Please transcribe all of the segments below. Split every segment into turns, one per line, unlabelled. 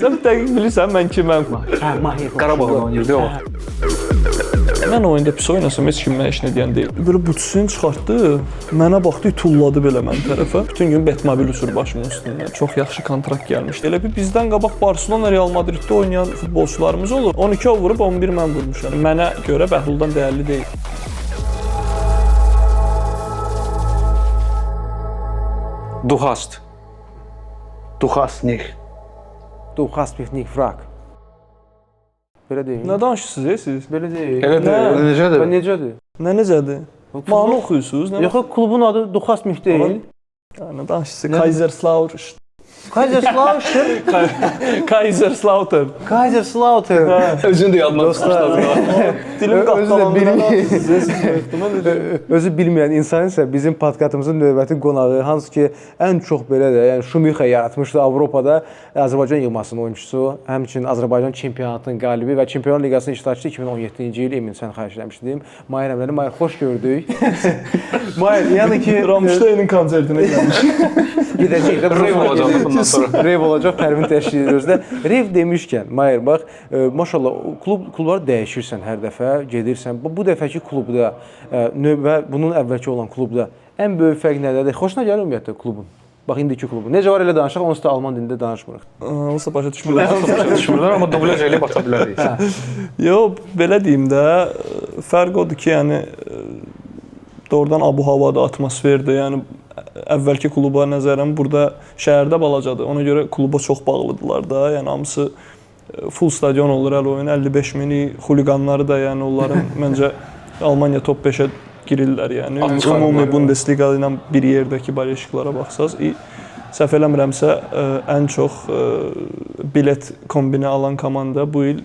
Sən dəqiq bilirsən mən kiməm.
Mahir.
Qarabağda oynayırdı o.
Mən oyunda pis oynasam heç kim mənə heç nə deyən deyil. Belə butsunu çıxartdı, mənə baxdı, tulladı belə mənim tərəfə. Bütün gün Betmobil uçur başımın üstündən. Çox yaxşı kontrakt gəlmişdi. Elə bir bizdən qabaq Barselona, Real Madriddə oynayan futbolçularımız olur. 12 o vurub 11 mən vurmuşam. Mənə görə Bəhluldan dəyərli deyil.
Du hast nicht.
Du hast mich nicht frag. Belə deyil.
Nə danışırsınız siz?
Belə deyil.
Elə də necədir?
Necədir?
Necədir? Mahnı oxuyursunuz?
Yox, klubun adı Du hast mich deyil.
Nə danışırsınız? Kaiserslautern.
Kaiserslautern.
Kaiserslautern.
Özün də yadına çıxmışdı.
Dilim
Özü bilməyən insan isə bizim podkastımızın növbəti qonağı, hansı ki ən çox belə də, yəni Şumixə yaratmışdı Avropada Azərbaycan yığmasının oyunçusu, həmçinin Azərbaycan çempionatının qalibi və Çempionlar Liqasının iştirakçısı 2017-ci il Emin sən xahiş eləmişdim. Mahir əmrəni, Mahir xoş gördük. Mahir, yəni ki
Rammstein'in konsertinə gəlmiş.
Gedəcək də
Rev olacaq bundan sonra.
Rev olacaq, Pərvin təşkil ediyoruz da. Rev demişkən, Mahir bax, maşallah klublar dəyişirsən hər dəfə, gedirsən. Bu dəfəki klubda və bunun əvvəlki olan klubda ən böyük fərq nədədir? Xoşuna gəlir ümumiyyətlə klubun? Bax indiki klubu. Necə var elə danışaq, onsuz da alman dilində danışmırıq.
Olsa başa düşmürlər.
Başa düşmürlər, amma dublyaj eləyib ata bilərik.
Yox, belə deyim də, fərq odur ki, yəni doğrudan abu-havada, atmosferdə, yəni əvvəlki kluba nəzərən burada şəhərdə balacadır. Ona görə kluba çox bağlıdılar da. Yəni hamısı full stadion olur hələ oyun. 55 mini xuliqanları da, yəni onların məncə Almaniya top 5-ə girirlər yəni. Ümumi Bundesliga ilə bir yerdəki Balyeşiklara baxsaz, səhv eləmirəmsə ən çox bilet kombinə alan komanda bu il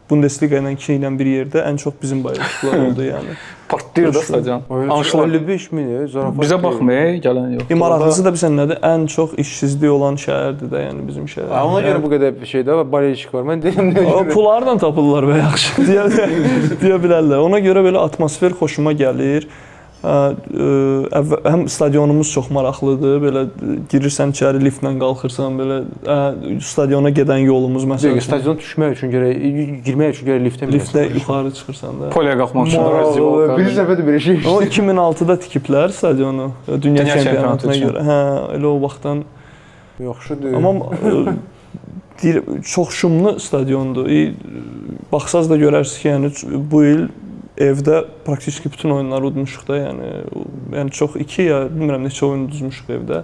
Bundesliga ilə 2 ilə bir yerdə ən çox bizim Balyeşiklar oldu yəni.
Partlayır da stadion.
55 min zarafat.
Bizə baxmaya gələn yox.
Maraqlısı da bilirsən nədir? Ən çox işsizlik olan şəhərdir də, yəni bizim şəhər.
Ona görə bu qədər bir şeydə Balyeşik var. Mən deyim nə görə?
Pullarla tapırlar və yaxşı deyə bilərlər. Ona görə belə atmosfer xoşuma gəlir. Həm stadionumuz çox maraqlıdır. Belə girirsən içəri, liftlə qalxırsan, belə stadiona gedən yolumuz məsələn.
Stadiona düşmək üçün gərək, girmək üçün gərək liftə minəsən.
Liftlə yuxarı çıxırsan da.
Poliyə qalxmaq üçün
bir dəfə də belə şey.
O 2006-da tikiblər stadionu dünya çempionatına görə. Hə, elə o vaxtdan
yaxşıdır.
Amma çox şumlu stadiondur. Baxsaz da görərsiniz ki, yəni bu il evdə praktiki bütün oyunları udmuşuq da, yəni çox 2 ya bilmirəm neçə oyun udmuşuq evdə.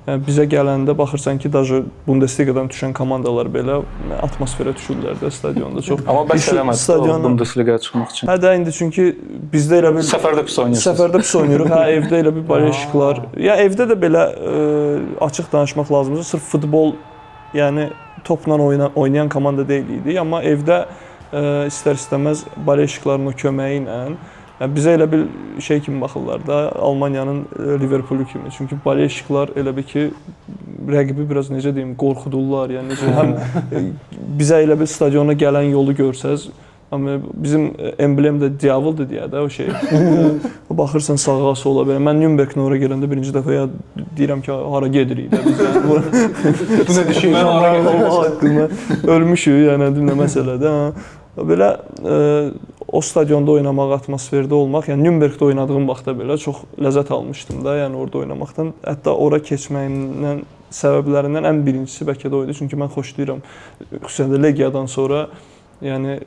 Yəni bizə gələndə baxırsan ki, даже Bundesligadan düşən komandalar belə atmosferə düşürlər də stadionda çox.
Amma bəs eləməz Bundesligaya çıxmaq üçün.
Hə də indi çünki bizdə elə bir
səfərdə pis oynayırsınız.
Səfərdə pis oynayırıq. Hə evdə elə bir Balyeşiklar. Ya evdə də belə açıq danışmaq lazımdır. Sırf futbol, yəni topla oynayan komanda deyil idi, amma evdə istər-istəməz Balyeşikların o köməyi ilə bizə elə bir şey kimi baxırlar da, Almaniyanın Liverpoolu kimi. Çünki Balyeşiklar elə bir ki, rəqibi biraz necə deyim, qorxudurlar. Yəni həm bizə elə bir stadiona gələn yolu görsəz, amma bizim emblem də diavoldur deyə də o şey. Baxırsan sağa sola belə. Mən Nürnberglə ora gələndə birinci dəfə ya deyirəm ki, hara gedirik də biz. Bu nə düşün? Mən hara ölmüşük, yəni nə məsələdə. Belə o stadionda oynamaq, atmosferdə olmaq, yəni Nürnbergdə oynadığım vaxtda belə çox ləzzət almışdım da, yəni orada oynamaqdan. Hətta ora keçməyimin səbəblərindən ən birincisi bəlkə də o idi. Çünki mən xoşlayıram, xüsusən də Legiyadan sonra, yəni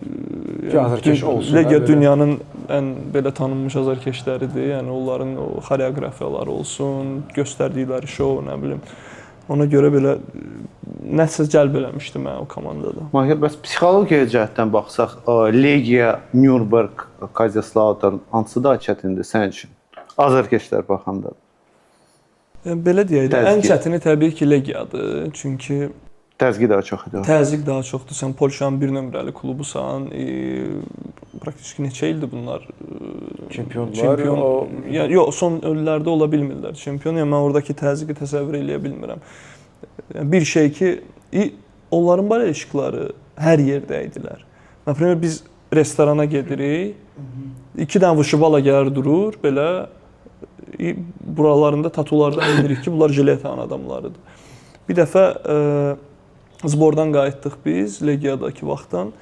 Legiya dünyanın ən belə tanınmış azarkeşləridir. Yəni onların o xoreoqrafiyaları olsun, göstərdikləri şou, nə bilim. Ona görə belə nəsə cəlb eləmişdi mənə o komandada.
Mahir, bəs psixologiyaya cəhətdən baxsaq, Legiya, Nürnberg, Kaiserslautern hansı daha çətindir sənin üçün? Azarkeşlər baxanda.
Belə deyək də, ən çətini təbii ki Legiyadır. Çünki
təzyiq daha çox idi.
Təzyiq daha çoxdur. Sən Polşanın bir nömrəli klubusan. Praktiki neçə ildir bunlar?
Çempionlar.
Yox, son illərdə ola bilmirlər. Çempion, yəni mən oradakı təzyiqi təsəvvür eləyə bilmirəm. Bir şey ki, onların Balyeşikları hər yerdə idilər. Məsələn, biz restorana gedirik, 2 dənə vışıbala gəlir durur, belə buralarında tatularda bilirik ki, bunlar jiletan adamlarıdır. Bir dəfə Zbordan qayıtdıq biz Legiyadakı vaxtdan.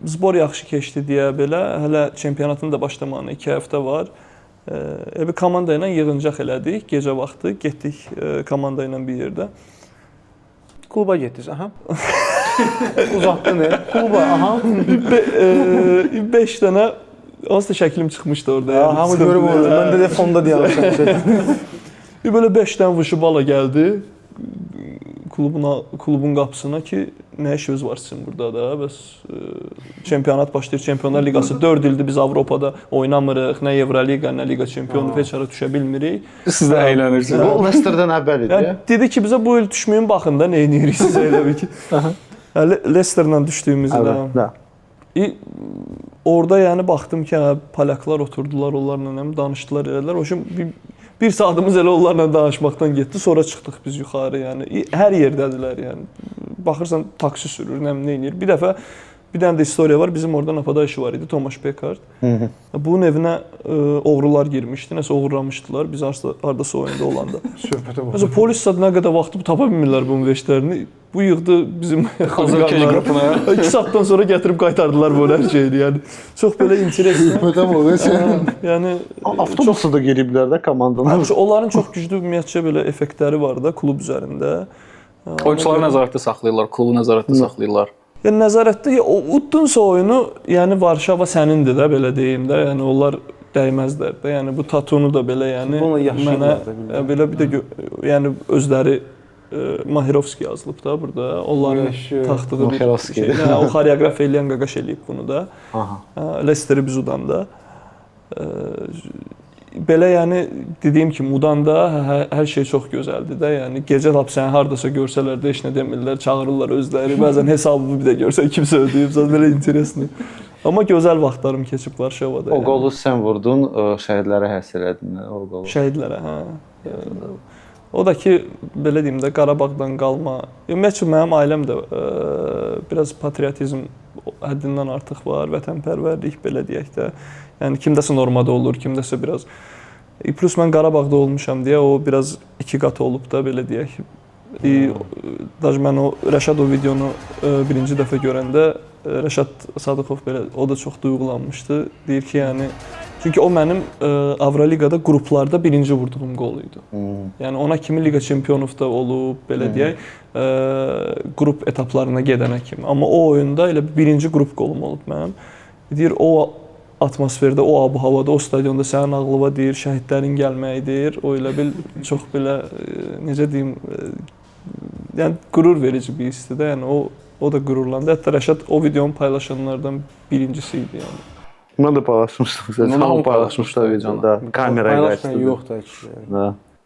Zbor yaxşı keçdi deyə belə, hələ çempionatın da başlamağına 2 həftə var. Bir komanda ilə yığıncaq elədik, gecə vaxtı getdik komanda ilə bir yerdə.
Kluba getdiniz, aha. Uzatdın, kluba, aha.
5 dənə hansısa şəklim çıxmışdı orada.
Hamı görüb orada, mən də fonda deyəmişəm.
Belə 5 dənə vuşubala gəldi klubun qapısına ki, nə işiniz var sizin burada da? Bəs çempionat başlayır, Çempionlar Liqası 4 ildir biz Avropada oynamırıq, nə Evroliqa, nə Liqa çempionu heç ara düşə bilmirik.
Siz də əylənirsiniz.
O Leicesterdən əvvəl idi.
Yəni, dedi ki, bizə bu il düşməyin baxın da, nə edirik siz elə bir ki. Leicesterlə düşdüyümüz il. Orada yəni baxdım ki, polyaklar oturdular, onlarla danışdılar, elədilər. O bir saatımız elə onlarla danışmaqdan getdi, sonra çıxdıq biz yuxarı, yəni hər yerdədirlər, yəni baxırsan taksi sürür, nə edir. Bir dəfə bir dənə də istoriya var, bizim orada napadaşı var idi, Tomaş Pekard. Bunun evinə oğrular girmişdi, nəsə oğurlamışdılar, biz hardasa oyunda olanda.
Söhbətə bax.
Məsələn, polis saat nə qədər vaxtı tapa bilmirlər bunun veşlərini. Bu yığdı bizim
Azərkeş qrupuna.
2 saatdan sonra gətirib qaytardılar bu hər şeyi, yəni. Çox belə interesli.
Söhbətə bax.
Yəni
avtobusla da gediblər də komandanın.
Onların çox güclü ümumiyyətcə belə effektləri var da klub üzərində.
Oyunçuları nəzarətdə saxlayırlar, klubu nəzarətdə saxlayırlar.
Yəni nəzarətdə utdunsa oyunu, yəni Varşava sənindir də belə deyim də. Yəni onlar dəymezlər də. Yəni bu tatunu da belə yəni mənə belə bir də yəni özləri Mahirovski yazılıb da burada. Onların taxtığı bir şey. Yəni o xoreoqraf eləyən Qaqaş eləyib bunu da. Leicester biz udanda. Belə yəni dediyim kimi udanda hər şey çox gözəldir də. Yəni gecə lap səni hardasa görsələr də heç nə demirlər, çağırırlar özləri. Bəzən hesabımı bir də görsən kimsə ödəyib, belə interesli. Amma gözəl vaxtlarım keçib Varşavada.
O qolu sən vurdun, şəhidlərə həsr elədin o qolu.
Şəhidlərə, hə. O da ki, belə deyim də, Qarabağdan qalma. Ümumiyyətlə, mənim ailəm də biraz patriotizm həddindən artıq var, vətənpərvərlik, belə deyək də. Yəni, kimdəsə normada olur, kimdəsə biraz. Plus, mən Qarabağda olmuşam deyə, o biraz 2 qat olub da, belə deyək. Daha mən o Rəşad o videonu birinci dəfə görəndə, Rəşad Sadıqov belə, o da çox duyğulanmışdı. Deyir ki, yəni, çünki o mənim Avroliqada qruplarda birinci vurduğum qol idi. Yəni ona kimi Liqa çempionluq da olub, belə deyək, qrup etaplarına gedənə kimi. Amma o oyunda elə birinci qrup qolum olub mənim. Deyir, o atmosferdə, o abu-havada, o stadionda sənin ağlıva deyir, şəhidlərin gəlməyidir. O elə bil çox belə, necə deyim, yəni qürur verici bir hissdir də. Yəni o da qürurlandı. Hətta Rəşad o videonu paylaşanlardan birincisi idi yəni.
Mən də paylaşmışdım. Hamı paylaşmışlar videoda. Kameraya qayıtdı.
Yox da ki.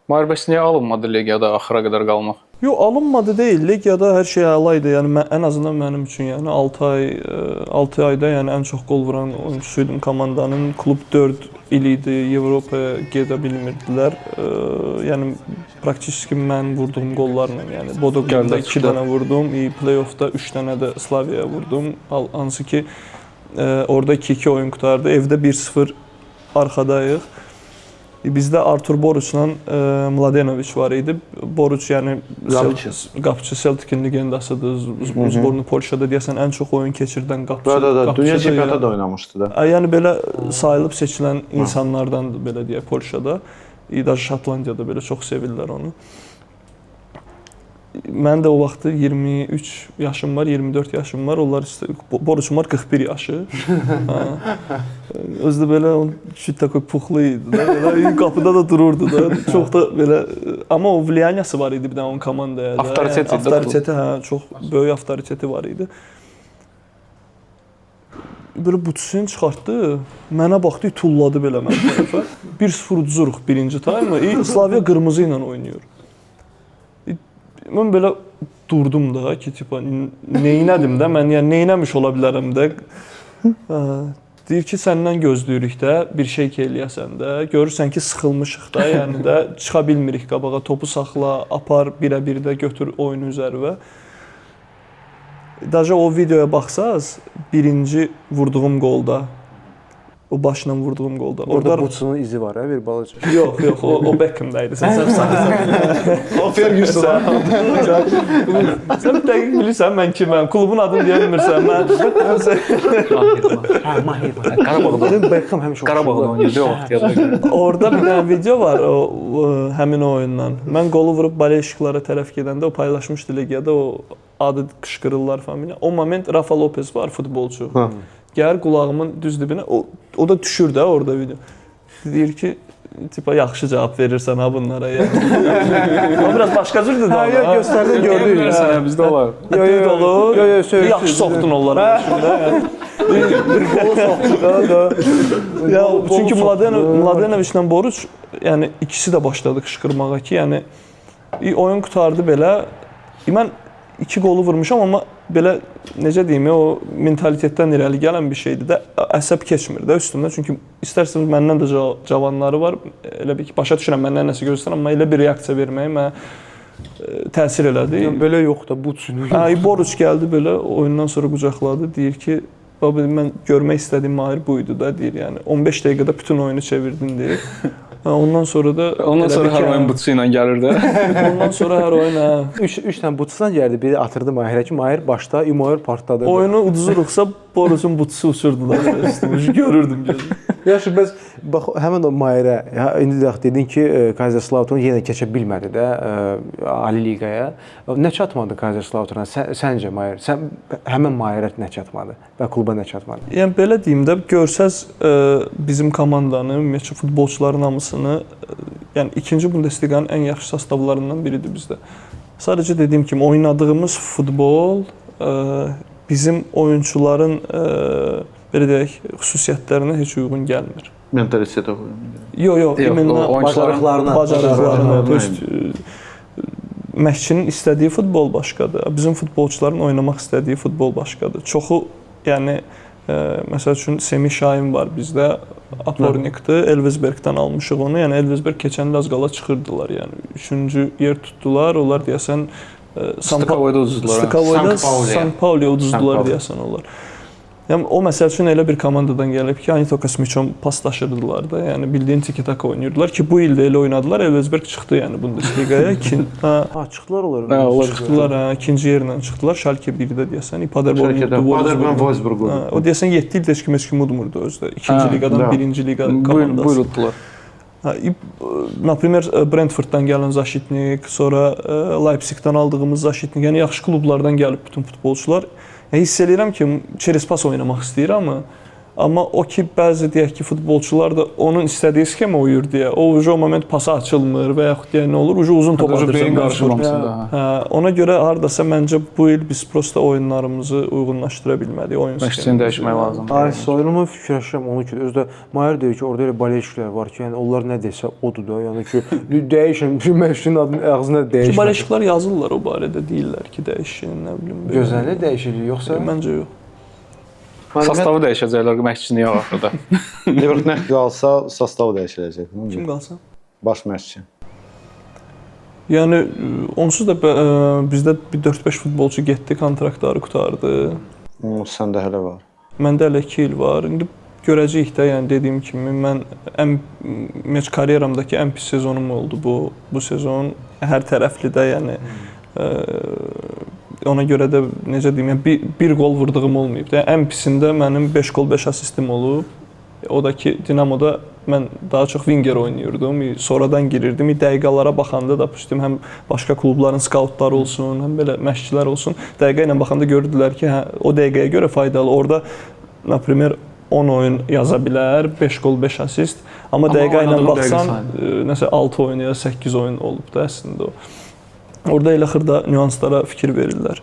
Mahir niyə alınmadı Legiyada axıra qədər qalmaq?
Yox, alınmadı deyil. Legiyada hər şey əla idi. Yəni ən azından mənim üçün, yəni 6 ayda yəni ən çox qol vuran oyunçusuydum komandanın. Klub 4 il idi, Avropaya gedə bilmirdilər. Yəni praktiki mən vurduğum qollarla, yəni Bodo Glimt 2 dənə vurdum, play-offda 3 dənə də Slaviyaya vurdum. Hansı ki orada 2-2 oyun qutardı. Evdə 1-0 arxadayıq. Bizdə Artur Borucla Mladenovic var idi. Boruc yəni qapıçı Celtic-in legendasıdır. Zbornu Polşada deyəsən ən çox oyun keçirdən qapıçı.
Dünya çempionatında da oynamışdı da.
Yəni belə sayılıb seçilən insanlardandır belə deyək Polşada. Daha Şotlandiyada belə çox sevirlər onu. Mən də o vaxtı 23 yaşım var, 24 yaşım var. Onlar Borucum var 41 yaşı. Özü də belə şiddətli puxlu idi də. Belə qapıda da dururdu da. Çox da belə amma o vliyaniyası var idi bir də onun komandaya da. Avtoriteti, hə, çox böyük avtoriteti var idi. Belə butsini çıxartdı. Mənə baxdı, tulladı belə mən tərəfə. 1-0 uduruq birinci time. Slavia qırmızı ilə oynayır. Mən belə durdum da ki, tipa neynədim də, mən yəni neynəmiş ola bilərəm də. Deyir ki, səndən gözləyirik də, bir şey ki eləyəsən də. Görürsən ki, sıxılmışıq da, yəni də çıxa bilmirik qabağa, topu saxla, apar birə-bir də götür oyunu üzərinə. Daha o videoya baxsaz, birinci vurduğum qolda O başla vurduğum qolda.
Orada Butsunun izi var, bir balaca.
Yox, o Beckham'daydı. Sən səhv sayırsan.
O Ferguson.
Sən dəqiq bilirsən mən kiməm. Klubun adını deyə bilmirsən. Mən
Hə, Mahir. Qarabağda Beckham həmişə
Qarabağda oynayırdı o vaxt yadda.
orada bir dənə video var həmin o oyundan. Mən qolu vurub Balešiklara tərəf gedəndə o paylaşmışdı legiyada o adı qışqırırlar falan. O moment Rafa Lopez var futbolçu. Gəlir qulağımın düz dibinə o da düşür də orada video. Deyir ki tipa yaxşı cavab verirsən ha bunlara ya. O biraz başqa cürdür də.
Hə, göstərdin, gördük.
Bilirsən, bizdə olar.
Olur.
Söylürsün.
Yaxşı soxdun onlara başında. Ya çünki Mladenoviçlə Boruc yəni ikisi də başladı qışqırmağa ki, yəni oyun qurtardı belə. Mən 2 qolu vurmuşam amma belə necə deyim, o mentalitetdən irəli gələn bir şeydir də, əsəb keçmir də üstümdə. Çünki istərsiniz məndən də cavanları var. Elə bir ki, başa düşürəm məndən nəsə gözləyirəm, amma elə bir reaksiya verməyə mənə təsir elədi.
Belə yox da, Butsun.
Boruc gəldi belə oyundan sonra qucaqladı, deyir ki, baba mən görmək istədiyim Mahir buydu da, deyir. Yəni 15 dəqiqədə bütün oyunu çevirdin deyir. Ondan sonra da
hər oyun Butsu ilə gəlir də.
Ondan sonra hər oyun
3 dənə Butsudan gəldi, biri atırdı Mahirə ki, Mahir başda Imoyer partladı.
Oyunu uduzuruqsa Borucun Butsu uçurdular üstümüzü görürdüm gözüm.
Yaxşı, bəs bax həmin o Mahirə, indi də dedin ki, Kaiserslautern yenə keçə bilmədi də Ali liqaya. Nə çatmadı Kaiserslautern? Səncə Mahir, sən həmin Mahirə nə çatmadı və kluba nə çatmadı?
Yəni belə deyim də, görsəz bizim komandanı, ümumiyyətlə futbolçuların hamısını, yəni 2-ci Bundesliqanın ən yaxşı sastavlarından biridir bizdə. Sadəcə dediyim kimi oynadığımız futbol bizim oyunçuların belə deyək, xüsusiyyətlərinə heç uyğun gəlmir.
Mentalitetə uyğun.
Yox,
oyunçuların
bacarıqlarına, məşqçinin istədiyi futbol başqadır. Bizim futbolçuların oynamaq istədiyi futbol başqadır. Çoxu, yəni məsəl üçün Semih Şahin var bizdə, Apornikdir, Elvesbergdən almışıq onu. Yəni Elvesberg keçən il az qala çıxırdılar, yəni 3-cü yer tutdular. Onlar deyəsən
Stakavoyda uduzdular.
San Pauli'yə uduzdular deyəsən onlar. Yəni o məsəl üçün elə bir komandadan gəlib ki, Anitokas Miçon paslaşırdılar da, yəni bildiyin tiki-taka oynayırdılar ki, bu il də elə oynadılar. Elvesberg çıxdı yəni Bundesliqaya.
Çıxdılar onlar.
Çıxdılar, ikinci yerlə çıxdılar. Schalke 1-də deyəsən,
Paderborn Wolfsburg.
O deyəsən 7 il heç kim udmurdu özdə. İkinci liqadan birinci liqa komandası.
Buyurdular.
Например, Brentforddan gələn Zaşitnik, sonra Leipzigdən aldığımız Zaşitnik, yəni yaxşı klublardan gəlib bütün futbolçular. Hiss edirəm ki, Çerespas oynamaq istəyir amma o ki, bəzi deyək ki, futbolçular da onun istədiyi sxemə uyur deyə, o moment pasa açılmır və yaxud deyə nə olur, uzun top atırsan. Ona görə hardasa məncə bu il biz prosta oyunlarımızı uyğunlaşdıra bilmədik, oyun
sxemini dəyişmək lazımdır.
Ay, soyunumu fikirləşirəm onu ki, özdə Mahir deyir ki, orada elə Balešiklər var ki, yəni onlar nə desə odur da, yəni ki, dəyişin, məşqçinin adının ağzına dəyişmir.
Balešiklər yazırlar o barədə, deyirlər ki, dəyişin, nə bilim.
Gözlənilən dəyişiklik yoxsa?
Məncə yox.
Sastavı dəyişəcəklər məşqçini yox axırda.
Liverpool qalsa sastavı dəyişiləcək.
Kim qalsa?
Baş məşqçi.
Yəni onsuz da bizdə bir 4-5 futbolçu getdi, kontraktları qurtardı.
Səndə hələ var.
Məndə hələ 2 il var. İndi görəcəyik də, yəni dediyim kimi mən məncə karyeramdakı ən pis sezonum oldu bu sezon. Hər tərəfli də, yəni ona görə də necə deyim, yəni bir qol vurduğum olmayıb da. Ən pisində mənim 5 qol 5 assistim olub. O da ki Dinamoda mən daha çox winger oynayırdım. Sonradan girirdim. Dəqiqələrə baxanda da həm başqa klubların skautları olsun, həm belə məşqçilər olsun. Dəqiqə ilə baxanda gördülər ki, hə, o dəqiqəyə görə faydalı. Orada например 10 oyun yaza bilər, 5 qol 5 assist. Amma dəqiqə ilə baxsan nəsə 6 oyun ya 8 oyun olub da əslində o. Orada elə xırda nüanslara fikir verirlər.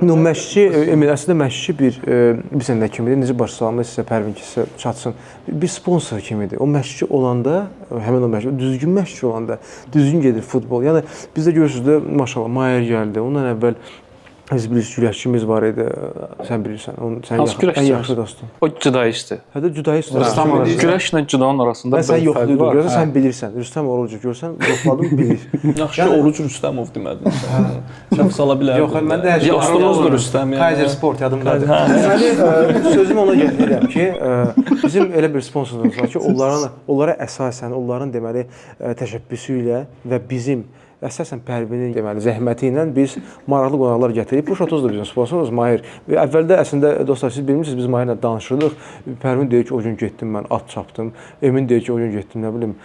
No məşqçi, əslində məşqçi bilirsən nə kimidir? Necə başlanmış sizə Pərvin ki, sizə çatsın. Bir sponsor kimidir. O məşqçi olanda, həmin o məşqçi, düzgün məşqçi olanda düzgün gedir futbol. Yəni bizdə görürsüz də maşallah Mayer gəldi. Ondan əvvəl Biz bir güləşçimiz var idi. Sən bilirsən, onu sən
Hansı
ən
güləşçimiz?
yaxşı dostun.
O cüdaistdir.
Hətta cüdaist
Rüstəm Oruc.
Güləşlə cüdanın arasında
Mən sən
böyük fərq
yoxlayırdın,
var.
görürsən, sən bilirsən. Rüstəm Orucu görsən, yoxladım, bilir.
Yaxşı Oruc Rüstəmov demədin. Səhv sala bilərdim.
Yox, mən də hər şey
dostumuzdur Rüstəm yəni.
Kaiser Sport yadımdadır.
Hə.
Deməli, sözümü ona gətirirəm ki, bizim elə bir sponsorumuz var ki, onlara əsasən, onların deməli təşəbbüsü ilə və bizim əsasən Pərvinin deməli zəhməti ilə biz maraqlı qonaqlar gətirib. Push 30 da bizim sponsorumuz Mahir. Və əvvəldə əslində dostlar siz bilmirsiniz biz Mahirlə danışırdıq. Pərvin deyir ki, o gün getdim mən at çapdım. Emin deyir ki, o gün getdim nə bilim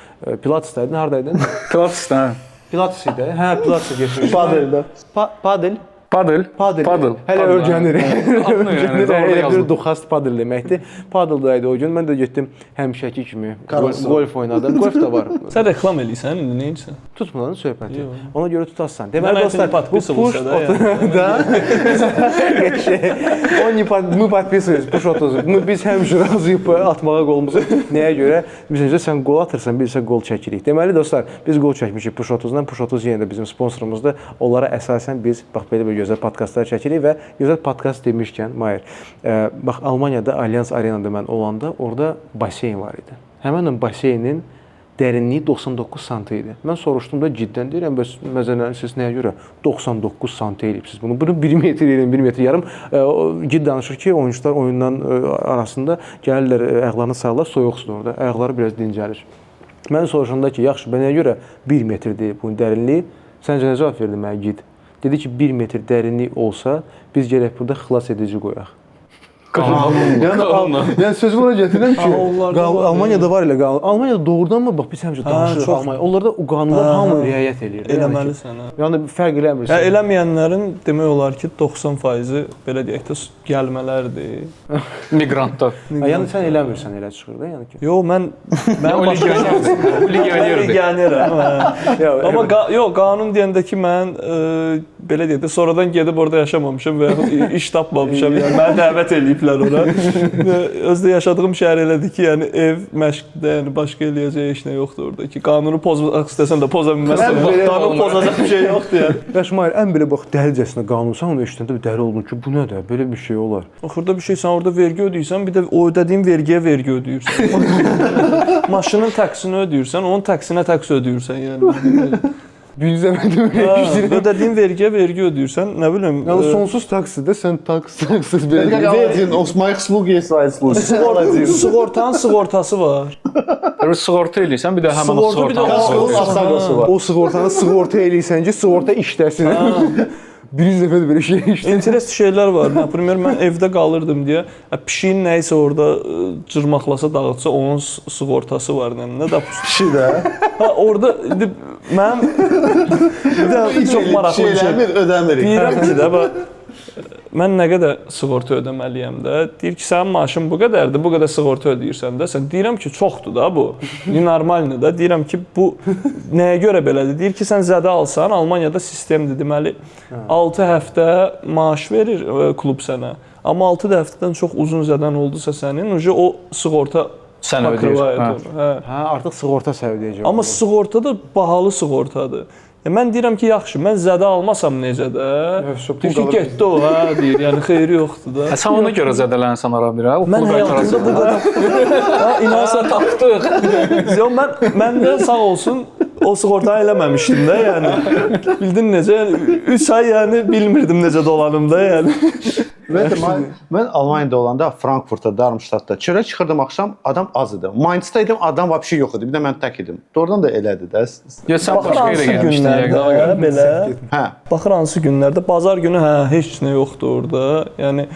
Pilatesdaydın, hardaydın?
Pilatesdə.
Pilates idi. Hə, Pilatesə getmişdim.
Padeldə.
Padel.
Padel.
Hələ öyrənir.
Adını öyrənir.
Elə bir duxast padel deməkdir. Padeldaydı o gün. Mən də getdim həmişəki kimi golf oynadım. Golf da var.
Sən reklam eləyirsən, indi nə edirsən?
Tutma lan söhbəti. Ona görə tutarsan.
Mən
Deməli dostlar,
podpis olsa da yəni.
Мы подписывались Push 30. Biz həmişə razıyıq atmağa qolumuzu. Nəyə görə? Biz necə sən qol atırsan, biz isə qol çəkirik. Deməli dostlar, biz qol çəkmişik Push 30-dan. Push 30 yenə də bizim sponsorumuzdur. Onlara əsasən biz bax belə bir gözəl podkastlar çəkirik və gözəl podkast demişkən Mahir, bax Almaniyada Allianz Arenada mən olanda orada baseyn var idi. Həmin o baseynin dərinliyi 99 sm idi. Mən soruşdum da ciddən deyirəm, bəs məzələn siz nəyə görə 99 sm eləyibsiz bunu? Bunu 1 metr eləyim, 1 metr yarım. Ciddi danışır ki, oyunçular oyundan arasında gəlirlər, ayaqlarını salırlar, soyuq suda orada. Ayaqları biraz dincəlir. Mən soruşanda ki, yaxşı, nəyə görə 1 metrdir bunun dərinliyi? Səncə nə cavab verdi mənə gid? Dedi ki, 1 metr dərinlik olsa, biz gərək burada xilas edici qoyaq. Yəni sözümü ona gətirirəm ki, Almaniyada var elə qanun. Almaniyada doğrudanmı bax biz həmişə danışırıq Almaniya. Onlarda o qanunlar hamı riayət eləyir.
Eləməlisən.
Yəni fərq eləmir.
Hə, eləməyənlərin demək olar ki, 90%-i belə deyək də gəlmələrdir.
Migrantlar.
Yəni sən eləmirsən, elə çıxır da, yəni ki.
Yox, mən
Legionerdir.
legioneram. Amma yox, qanun deyəndə ki, mən belə deyək də sonradan gedib orada yaşamamışam və iş tapmamışam. Yəni məni dəvət eləyiblər ora. Özdə yaşadığım şəhər elədir ki, yəni ev, məşqdə, yəni başqa eləyəcək heç nə yoxdur orada ki, qanunu pozmaq istəsən də poza bilməzsən. Qanun pozacaq bir şey yoxdur yəni.
Yaşmayır, ən belə bax dəlicəsinə qanunsan, onu eşidəndə bir dəli oldun ki, bu nədir? Belə bir şey olar.
Axırda bir şey sən orada vergi ödəyirsən, bir də o ödədiyin vergiyə vergi ödəyirsən. Maşının taksini ödəyirsən, onun taksinə taks ödəyirsən yəni.
Bilmədim elə.
Ödədiyin vergiyə vergi ödəyirsən, nə bilim.
Yəni sonsuz taksidə sən taksız belə.
Sığortanın sığortası var.
Sığorta eləyirsən, bir də həmin o sığorta.
O sığortanı sığorta eləyirsən ki, sığorta işləsin. Birinci dəfə belə şey işləsin.
İnteresli şeylər var. Например, mən evdə qalırdım deyə pişiyin nə isə orada cırmaqlasa, dağıtsa, onun sığortası var, nə də
Pişi də.
Ha, orada mənim bir də çox maraqlı bir şey.
Şeylərini ödəmirik.
Deyirəm ki də bax mən nə qədər sığorta ödəməliyəm də. Deyir ki, sənin maaşın bu qədərdir, bu qədər sığorta ödəyirsən də. Sən deyirəm ki, çoxdur da bu. Normaldır da. Deyirəm ki, bu nəyə görə belədir? Deyir ki, sən zədə alsan, Almaniyada sistemdir. Deməli 6 həftə maaş verir klub sənə. Amma 6 həftədən çox uzun zədən oldusa sənin, o sığorta
sən ödəyirsən.
Hə, artıq sığorta səviyyəcək.
Amma sığorta da bahalı sığortadır. Mən deyirəm ki, yaxşı, mən zədə almasam necə də? Deyir ki, getdi o, hə, deyir. Yəni xeyri yoxdur da.
Sən ona görə zədələnsən ara bir, hə?
Mən həyatımda bu qədər ha, inansan
tapdıq.
Yox, mən də sağ olsun o sığortanı eləməmişdim də, yəni. Bildin necə? 3 ay yəni bilmirdim necə dolanım da, yəni.
Mən Almaniyada olanda Frankfurtda, Darmstadtda çörə çıxırdım axşam, adam az idi. Mainzda idim, adam vəbşi yox idi. Bir də mən tək idim. Doğrudan da elədi də.
Ya sən başqa yerə gəlmişdin
belə.
Hə.
Baxır hansı günlərdə, bazar günü hə, heç nə yoxdur orada. Yəni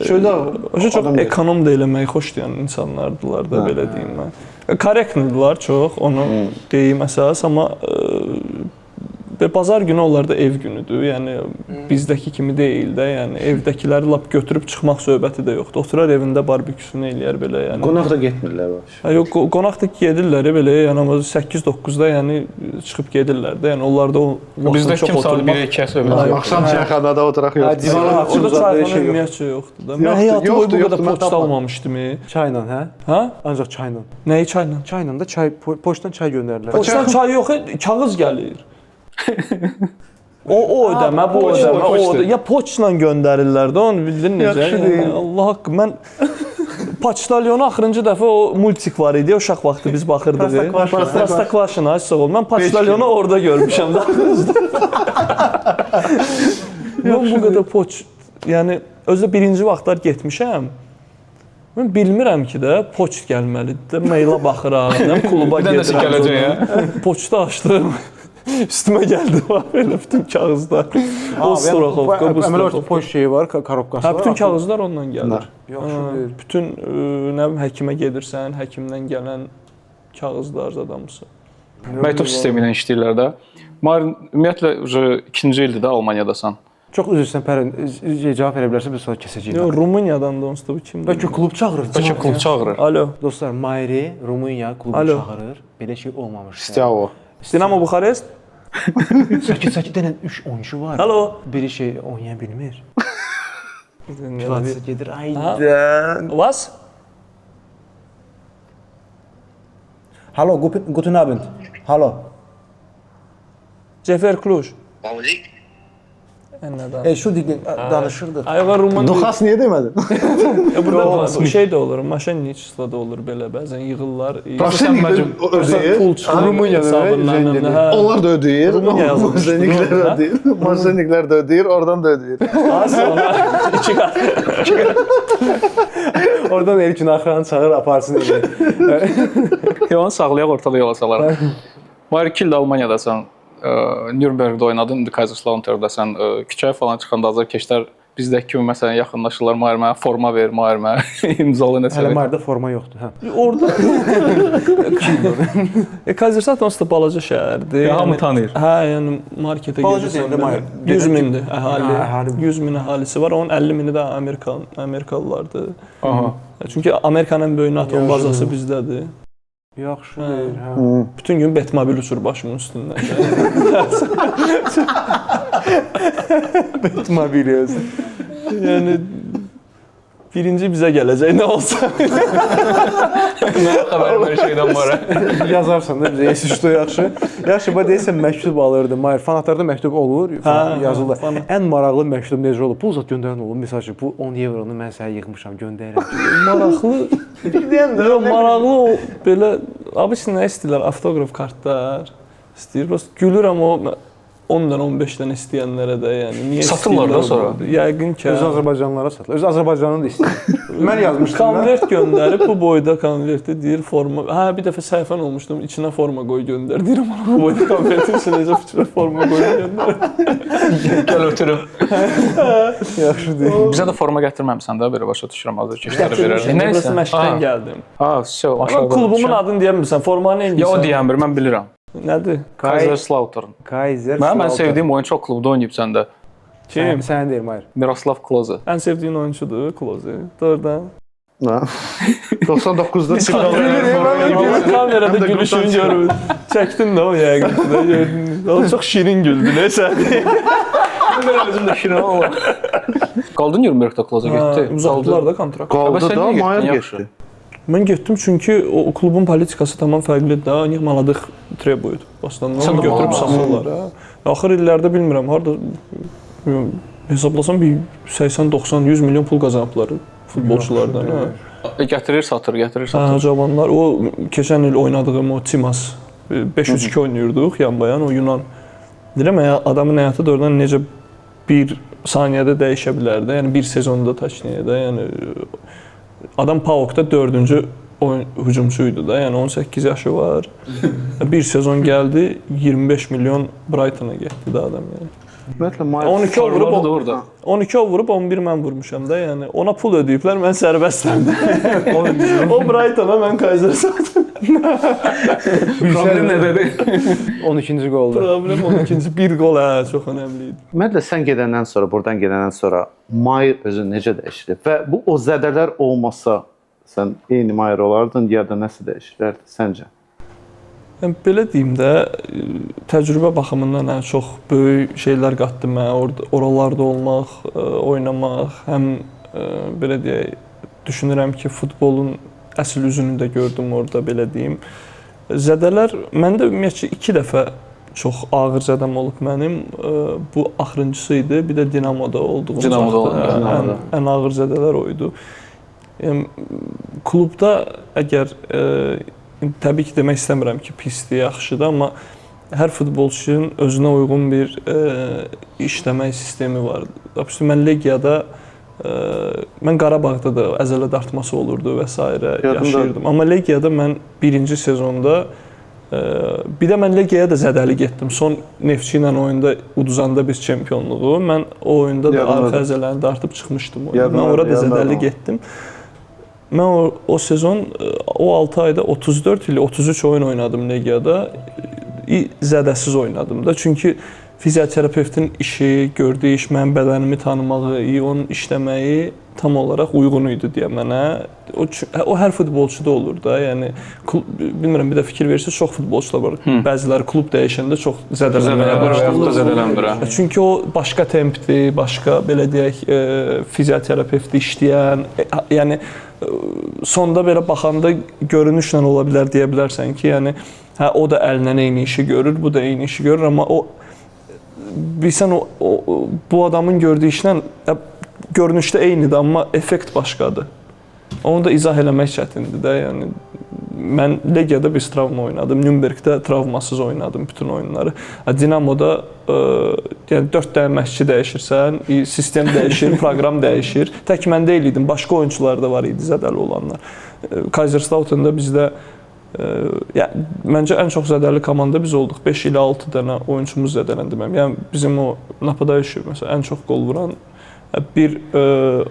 çox ekonom da eləmək xoşlayan insanlardılar da, belə deyim mən. Korrektdirlər çox, onu deyim əsas, amma və bazar günü onlar da ev günüdür. Yəni bizdəki kimi deyil də, yəni evdəkiləri lap götürüb çıxmaq söhbəti də yoxdur. Oturar evində barbeküsünü eləyər belə, yəni.
Qonaq da getmirlər baş.
Hə, yox, qonaq da gedirlər belə, yəni amma 8-9-da yəni çıxıb gedirlər də. Yəni onlar da o
bizdə kim saat 1-2-yə söhbət.
Axşam çayxanada oturaq yoxdur.
Divana
Orada çayxana ümumiyyətcə yoxdur da. Mən həyatım boyu bu qədər poçt almamışdım.
Çayla, hə?
Hə?
Ancaq çayla.
Nəyi çayla?
Çayla da çay, poçtdan çay göndərirlər.
Poçtdan çay yox, kağız gəlir. O ödəmə, bu ödəmə, o ödəmə. Ya poçtla göndərirlər də onu bildin necə?
Yaxşı deyil.
Yəni, Allah haqqı mən Poçtalyonu axırıncı dəfə o multik var idi, uşaq vaxtı biz baxırdıq. Prostokvaşina, sağ ol. Mən Poçtalyonu orada görmüşəm də. Mən bu qədər poç, yəni özü birinci vaxtlar getmişəm. Mən bilmirəm ki də poçt gəlməlidir. Mailə baxıram, kluba
Bir dənə
gedirəm.
gələcək ya.
Poçtu açdım. Üstümə gəldi var belə bütün kağızlar. O Storaxovka, bu
Əmələ
Storaxovka.
poçt şeyi var, korobkası
Hə,
var.
bütün kağızlar ondan gəlir.
Yaxşı deyil.
Bütün nə bilim həkimə gedirsən, həkimdən gələn kağızlar zadamısı.
Məktub sistemi ilə işləyirlər də. Mar ümumiyyətlə ikinci ildir də Almaniyadasan.
Çox üzr istəyirəm, Pərin, cavab verə bilərsən, biz sonra kəsəcəyik.
Yox, Rumıniyadan da onsuz da bu kimdir?
Bəlkə klub çağırır.
Bəlkə klub çağırır.
Alo.
Dostlar, Mayri Rumıniya klubu
Alo.
çağırır. Belə şey olmamışdı.
Stiavo.
Dinamo Buxarest?
Sakit denən 3 oyunçu var.
Alo.
Biri şey oynaya bilmir. Pilatesi gedir. Ayda.
Was?
Hallo, guten Abend. Hallo.
Cefer Cluj.
Mamuzik?
Nədən?
Şu danışırdıq.
Ayva Rumun.
Duxas niyə demədin?
Burada şey də olur, maşenniçilə də olur belə bəzən yığırlar.
Ödəyir.
Pul çıxır.
Rumuniyada
Onlar da ödəyir.
Rumıniya yazılmışdı.
Mozaniklər ödəyir. Mozaniklər də ödəyir, oradan da ödəyir.
Sonra 2 qat.
Oradan Elçin axıranı çağır, aparsın elə.
Yalan sağlayaq ortada yola salarıq. Var 2 ildə Almaniyadasan. Nürnbergdə oynadın, Kaiserslautern-dəsən. Küçəyə falan çıxanda azarkeşlər bizdəki kimi məsələn yaxınlaşırlar, mənə forma ver, mənə imzalı nəsə.
Hələ Mayırda forma yoxdur, hə.
Orada Kaiserslautern onsuz da balaca şəhərdir.
Ya, hamı tanıyır.
Hə, yəni marketə
Balaca
gedirsən.
deyəndə Mayır.
100 mindir əhali.
Əhali.
100 min əhalisi var. Onun 50 mini də Amerikalılardır.
Aha.
Çünki Amerikanın böyük NATO bazası bizdədir.
Yaxşı deyil, hə.
Bütün gün Betmobil uçur başımın üstündən.
Betmobil özü.
Yəni birinci bizə gələcək nə olsa.
Nə xəbər ver şeydən var.
Yazarsan da bizə eşitdi yaxşı. Yaxşı, bax deyirsən məktub alırdı. Mayır fanatlarda məktub olur, yazılır. Ən maraqlı məktub necə olur? Pul zat göndərən olur. Məsəl üçün bu 10 evronu mən sənə yığmışam, göndərirəm.
Maraqlı. Yox, maraqlı o belə abisi nə istəyirlər? Avtoqraf kartlar istəyir. Prosta gülürəm o 10-dan 15-dən istəyənlərə də, yəni niyə
satırlar da sonra?
Yəqin ki.
Öz Azərbaycanlılara satılır. Öz Azərbaycanını da istəyir. Mən yazmışdım.
Konvert göndərib bu boyda konverti deyir forma. Hə, bir dəfə səhifən olmuşdum, içinə forma qoy göndər. Deyirəm ona bu boyda konvertin içinə necə fikrə forma qoy göndər.
Gəl ötürüm.
Yaxşı deyil.
Bizə də forma gətirməmisən də, belə başa düşürəm, hazır keçləri verərəm.
Nəsə məşqdən gəldim.
Ha, все,
Amma
aşağıda.
klubumun adını deyəmirsən, formanı nə
Ya o
edirsən?
deyəmir, mən bilirəm.
Nədir?
Kaiserslautern. Mən sevdiyim oyunçu o klubda oynayıb səndə.
Kim?
Sən deyir, Mayır.
Miroslav Klose.
Ən sevdiyin oyunçudur Kloze. Doğrudan.
99-da
Kamerada gülüşünü görür. Çəkdin də o yəqin də gördün. O çox şirin güldü, nəsə.
Mən özüm də şirin olam. Qaldın Nürnbergdə Klose getdi.
Uzatdılar da kontrakt.
qaldı
Sən
da
niyə getdin,
Mayır
yaxşı?
getdi.
Mən getdim çünki o klubun politikası tamam fərqlidir də. Них молодых требует. Aslında onu götürüb satırlar ha. Axır illərdə bilmirəm harda hesablasam bir 80-90-100 milyon pul qazanıblar futbolçulardan.
Gətirir, satır, gətirir, satır.
Hə, cavanlar o keçən il oynadığım o Timas 5-3-2 oynayırdıq yan-bayan o Yunan. Deyirəm ya adamın həyatı doğrudan necə bir saniyədə dəyişə bilər də. Yəni bir sezonda təşniyə də. Yəni adam PAOK-da 4-cü hücumçuydu da. Yəni 18 yaşı var. Bir sezon gəldi 25 milyon Brighton-a getdi də adam yəni.
Ümumiyyətlə Mayır
12 ol vurub
da orada.
12 ol vurub 11 mən vurmuşam da. Yəni ona pul ödəyiblər, mən sərbəstəm. O Brighton-a mən Kaiserslautern.
Problem nədir?
12-ci qolda.
Problem 12-ci bir qol çox önəmli idi.
Ümumiyyətlə sən gedəndən sonra, buradan gedəndən sonra Mayır özü necə dəyişdi? Və bu o zədələr olmasa sən eyni Mayır olardın ya da nəsə dəyişirlərdi səncə?
Yəni belə deyim də, təcrübə baxımından çox böyük şeylər qatdı mənə. Oralarda olmaq, oynamaq, həm belə deyək, düşünürəm ki, futbolun əsl üzünü də gördüm orada belə deyim. Zədələr məndə ümumiyyətcə 2 dəfə çox ağır zədəm olub mənim. Bu axırıncısı idi. Bir də Dinamoda olduğum
Dinamoda
ən ağır zədələr o idi. Yəni klubda əgər təbii ki demək istəmirəm ki, pisdir, yaxşıdır, amma hər futbolçunun özünə uyğun bir işləmək sistemi var. Допустим, mən Legiyada mən Qarabağda da əzələ dartması olurdu və s. yaşayırdım. Amma Legiyada mən birinci sezonda bir də mən Legiyaya da zədəli getdim. Son Neftçi ilə oyunda uduzanda biz çempionluğu, mən o oyunda da arxa əzələni dartıb çıxmışdım. Mən orada da zədəli getdim. Mən o sezon, o 6 ayda 34 ili 33 oyun oynadım Legiyada. Zədəsiz oynadım da. Çünki fizioterapevtin işi, gördüyü iş, mənim bədənimi tanımağı, onun işləməyi tam olaraq uyğun idi deyə mənə. O hər futbolçuda olur da. Yəni bilmirəm, bir də fikir verirsiniz, çox futbolçular var. Bəziləri klub dəyişəndə çox zədələnməyə başlayır. Çünki o başqa tempdir, başqa belə deyək, fizioterapevtdə işləyən, yəni sonda belə baxanda görünüşlə ola bilər deyə bilərsən ki, yəni hə o da əlindən eyni işi görür, bu da eyni işi görür, amma o bilsən bu adamın gördüyü işlə görünüşdə eynidir, amma effekt başqadır. Onu da izah eləmək çətindir də. Yəni mən Legiyada bir travma oynadım, Nürnbergdə travmasız oynadım bütün oyunları. Dinamoda yəni 4 dənə məşqçi dəyişirsən, sistem dəyişir, proqram dəyişir. Tək mən deyil idim, başqa oyunçular da var idi zədəli olanlar. Kaiserslauternda bizdə yəni məncə ən çox zədəli komanda biz olduq. 5 ilə 6 dənə oyunçumuz zədələndi mənim. Yəni bizim o Napadayev məsələn ən çox qol vuran bir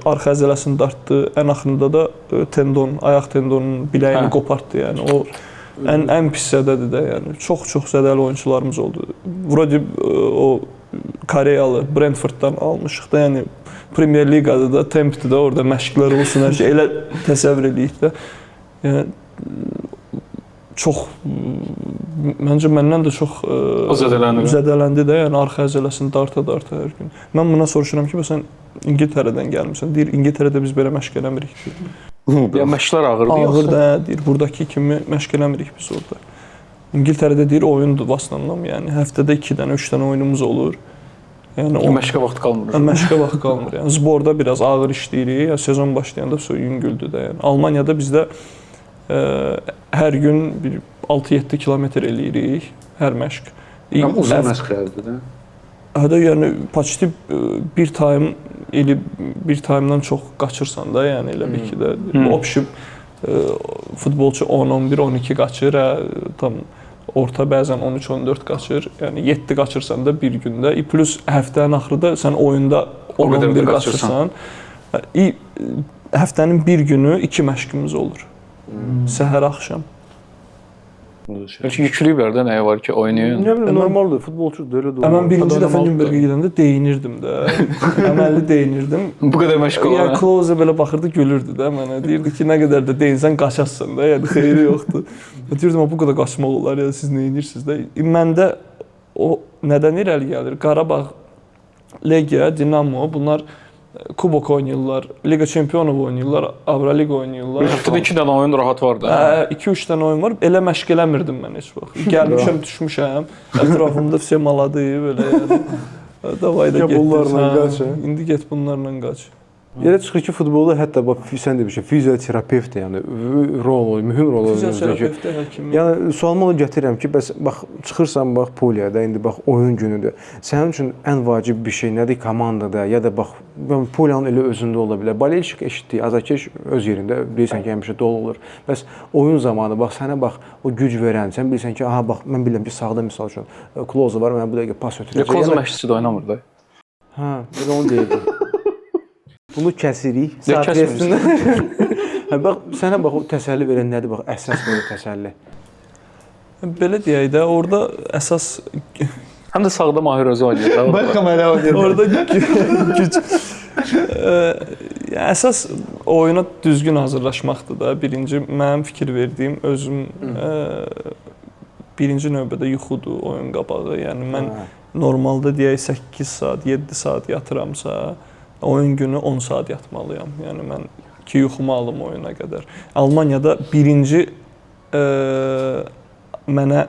arxa əzələsini dartdı, ən axırında da tendon, ayaq tendonunun biləyini qopartdı. Yəni o ən pis zədədir də. Yəni çox zədəli oyunçularımız oldu. Vrodi o Koreyalı Brentforddan almışıq da. Yəni Premier Liqada da tempdir də, orada məşqlər olsun, hər şey elə təsəvvür eləyik də. Yəni çox məncə məndən də çox zədələndi də, yəni arxa əzələsini darta hər gün. Mən buna soruşuram ki, sən İngiltərədən gəlmisən. Deyir, İngiltərədə biz belə məşq eləmirik.
Ya məşqlər ağırdır yoxsa?
Ağır da, deyir, buradakı kimi məşq eləmirik biz orada. İngiltərədə deyir, oyundur vaslanam, yəni həftədə 2 dənə, 3 dənə oyunumuz olur. Yəni o
məşqə vaxt qalmır.
Məşqə vaxt qalmır. Yəni zborda biraz ağır işləyirik. Sezon başlayanda yüngüldür də. Yəni Almaniyada bizdə hər gün 6-7 kilometr eləyirik hər məşq.
Uzun məşqlərdir də.
Hətta yəni paçti bir taymdan çox qaçırsan da, yəni elə bir ki də opşib futbolçu 10, 11, 12 qaçır, tam orta bəzən 13-14 qaçır. Yəni 7 qaçırsan da bir gündə, plus həftənin axırında sən oyunda 10-11 qaçırsan, həftənin bir günü 2 məşqimiz olur. Səhər axşam.
Çünki yüklüyüblər də nəyə var ki, oynayın.
Normaldır, futbolçudur, elə də.
Mən birinci dəfə Nürnbergə gedəndə deyinirdim də. Əməlli deyinirdim.
Bu qədər məşq olur.
Yəni Klose belə baxırdı, gülürdü də mənə. Deyirdi ki, nə qədər də deyinsən qaçasan da, yəni xeyri yoxdur. Deyirdim, bu qədər qaçmaq olar ya, siz nə edirsiniz də? Məndə o nədən irəli gəlir? Qarabağ, Legiya, Dinamo, bunlar Kubok oynayırlar, Liga Çempionov oynayırlar, Avroliqa oynayırlar.
Həftədə 2 dənə oyun rahat var da.
2-3 dənə oyun var. Elə məşq eləmirdim mən heç vaxt. Gəlmişəm, düşmüşəm. Ətrafımda vəsə maladı belə yəni. Davay da get.
Bunlarla qaç.
İndi get bunlarla qaç.
Yerə çıxır ki, futbolda hətta bax sən demişsən, fizioterapevt yəni mühüm rol oynadır.
Fizioterapevt, həkim.
Yəni sualıma gətirirəm ki, bəs bax çıxırsan bax poliyada, indi bax oyun günüdür. Sənin üçün ən vacib bir şey nədir komandada ya da bax poliyanın elə özündə ola bilər. Bolelşik eşitdik, azarkeş öz yerində deyirsən ki, həmişə dolu olur. Bəs oyun zamanı bax sənə bax o güc verən, sən bilirsən ki, aha bax mən bilirəm ki, sağda məsəl üçün Klose var, mən bu dəqiqə pas ötürəcəm.
Klose məşqçi də oynamır da.
Hə, elə onu deyirdim. Bunu kəsirik. Hə bax sənə bax o təsəlli verən nədir bax əsas belə təsəlli.
Belə deyək də orada əsas
həm də sağda Mahir özü oynayır.
Baxım elə oynayır.
Orada güc əsas oyuna düzgün hazırlaşmaqdır da. Birinci mənim fikir verdiyim özüm birinci növbədə yuxudur oyun qabağı. Yəni mən normalda deyək 8 saat, 7 saat yatıramsa, oyun günü 10 saat yatmalıyam. Yəni mən 2 yuxumu alım oyuna qədər. Almaniyada birinci mənə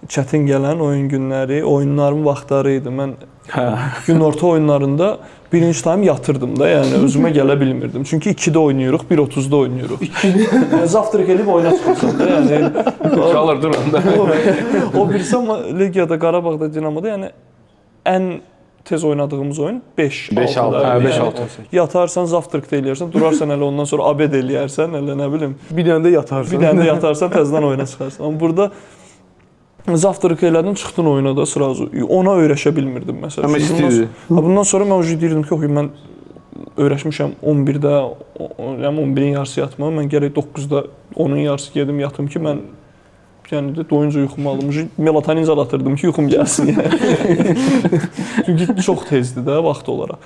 çətin gələn oyun günləri, oyunların vaxtları idi. Mən günorta oyunlarında birinci time yatırdım da, yəni özümə gələ bilmirdim. Çünki 2-də oynayırıq, 1:30-da oynayırıq. Zavtrak elib oyuna çıxırsan da, yəni
Qalır duranda.
o birisi, amma Legiyada, Qarabağda, Dinamoda yəni ən tez oynadığımız oyun 5-6.
5-6.
Yatarsan, zavtrak da eləyərsən, durarsan hələ ondan sonra abed eləyərsən, hələ nə bilim.
Bir dənə də yatarsan.
Bir dənə də yatarsan, təzədən oyuna çıxarsan. Amma burada zavtrak elədin, çıxdın oyuna da sırası. Ona öyrəşə bilmirdim məsələn.
Amma istəyirdi.
Bundan sonra mən ucu deyirdim ki, mən öyrəşmişəm 11-də, yəni 11-in yarısı yatmağa, mən gərək 9-da onun yarısı gedim yatım ki, mən yəni də doyunca yuxumu alım. Melatonin zalatırdım ki, yuxum gəlsin yəni. Çünki çox tezdir də vaxt olaraq.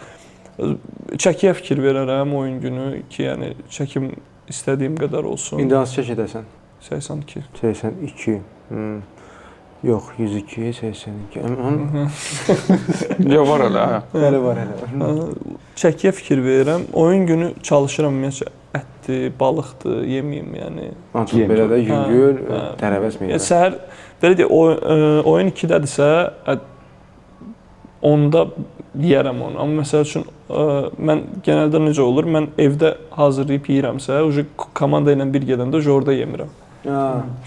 Çəkiyə fikir verərəm oyun günü ki, yəni çəkim istədiyim qədər olsun.
İndi hansı çək edəsən?
82.
82. Yox, 102, 82.
Yox, var hələ.
Hələ var, hələ var.
Çəkiyə fikir verirəm. Oyun günü çalışıram ümumiyyətlə ətdir, balıqdır, yeməyim yəni.
Ancaq belə də yüngül, tərəvəz meyvə.
Səhər belə deyək, oyun 2-dədirsə, 10-da yeyərəm onu. Amma məsəl üçün mən genəldə necə olur? Mən evdə hazırlayıb yeyirəmsə, komanda ilə bir gedəndə orada yemirəm.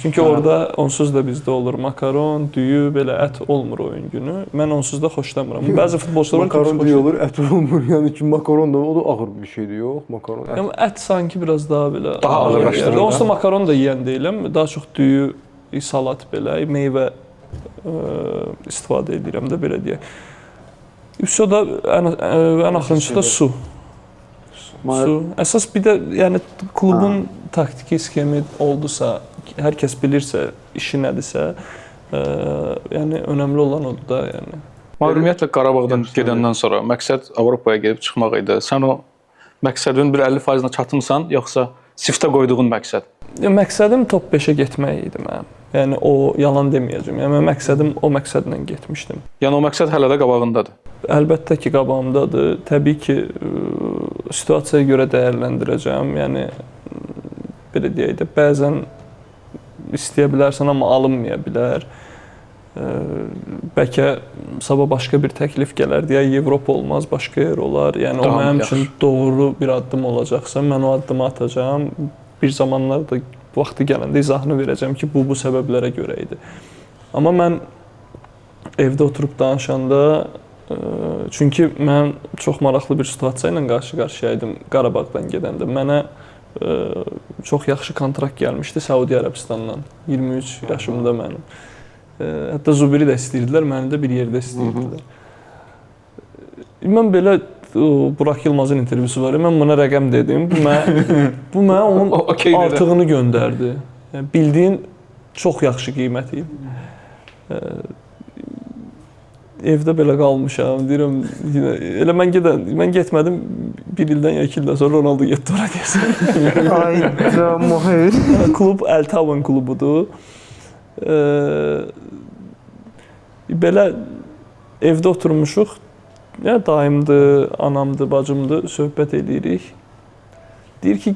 Çünki orada onsuz da bizdə olur makaron, düyü, belə ət olmur oyun günü. Mən onsuz da xoşlamıram. Bəzi futbolçular
makaron düyü olur, ət olmur. Yəni ki, makaron da o da ağır bir şeydir, yox? Makaron.
Yəni ət sanki biraz daha belə
daha ağırlaşdırır.
Onsuz da makaron da yeyən deyiləm. Daha çox düyü, salat belə, meyvə istifadə edirəm də belə deyək. Üstə də ən axırıncıda su. Su. Əsas bir də yəni klubun taktiki sxemi oldusa, hər kəs bilirsə, işi nədirsə, yəni önəmli olan odur da, yəni.
Ümumiyyətlə Qarabağdan gedəndən sonra məqsəd Avropaya gedib çıxmaq idi. Sən o məqsədin bir 50%-nə çatmısan, yoxsa siftə qoyduğun məqsəd?
Məqsədim top 5-ə getmək idi mənim. Yəni o yalan deməyəcəm. Yəni mən məqsədim o məqsədlə getmişdim.
Yəni o məqsəd hələ də qabağındadır.
Əlbəttə ki, qabağımdadır. Təbii ki, situasiyaya görə dəyərləndirəcəm. Yəni belə deyək də, bəzən istəyə bilərsən, amma alınmaya bilər. Bəlkə sabah başqa bir təklif gələr deyə Avropa olmaz, başqa yer olar. Yəni o mənim üçün doğru bir addım olacaqsa, mən o addımı atacağam. Bir zamanlar da vaxtı gələndə izahını verəcəm ki, bu səbəblərə görə idi. Amma mən evdə oturub danışanda, çünki mən çox maraqlı bir situasiya ilə qarşı-qarşıya idim Qarabağdan gedəndə. Mənə çox yaxşı kontrakt gəlmişdi Səudiyyə Ərəbistandan. 23 yaşımda mənim. Hətta Zubiri də istəyirdilər, məni də bir yerdə istəyirdilər. Mən belə Burak Yılmazın intervyusu var. Mən buna rəqəm dedim. Bu mənə onun artığını göndərdi. Yəni bildiyin çox yaxşı qiyməti. Evdə belə qalmışam. Deyirəm, elə mən getmədim. Bir ildən ya 2 ildən sonra Ronaldo getdi ora deyəsən.
Ayda Mohir.
Klub El Tavan klubudur. Belə evdə oturmuşuq. Ya dayımdır, anamdır, bacımdır, söhbət edirik. Deyir ki,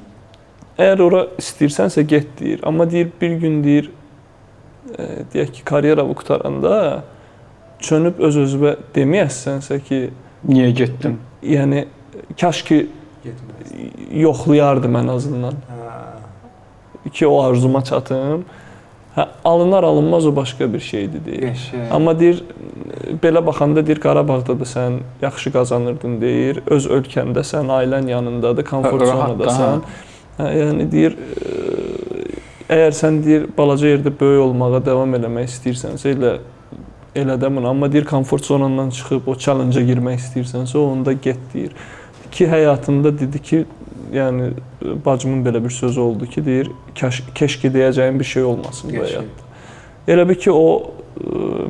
əgər ora istəyirsənsə get deyir. Amma deyir bir gün deyir, deyək ki, karyeramı qutaranda çönüb öz-özümə deməyəsənsə ki,
niyə getdim?
Yəni kaş ki yoxlayardım ən azından. Ki o arzuma çatım. Alınlar alınmaz o başqa bir şeydir deyir. Amma deyir belə baxanda deyir Qarabağda da sən yaxşı qazanırdın deyir. Öz ölkəndə sən ailən yanındadır, komfort zonadasan. Yəni deyir əgər sən deyir balaca yerdə böyük olmağa davam eləmək istəyirsənsə elə də bunu. Amma deyir komfort zonandan çıxıb o challenge-a girmək istəyirsənsə onda get deyir. Ki həyatında dedi ki yəni bacımın belə bir sözü oldu ki, deyir, keşke deyəcəyim bir şey olmasın bu həyatda. Elə bir ki, o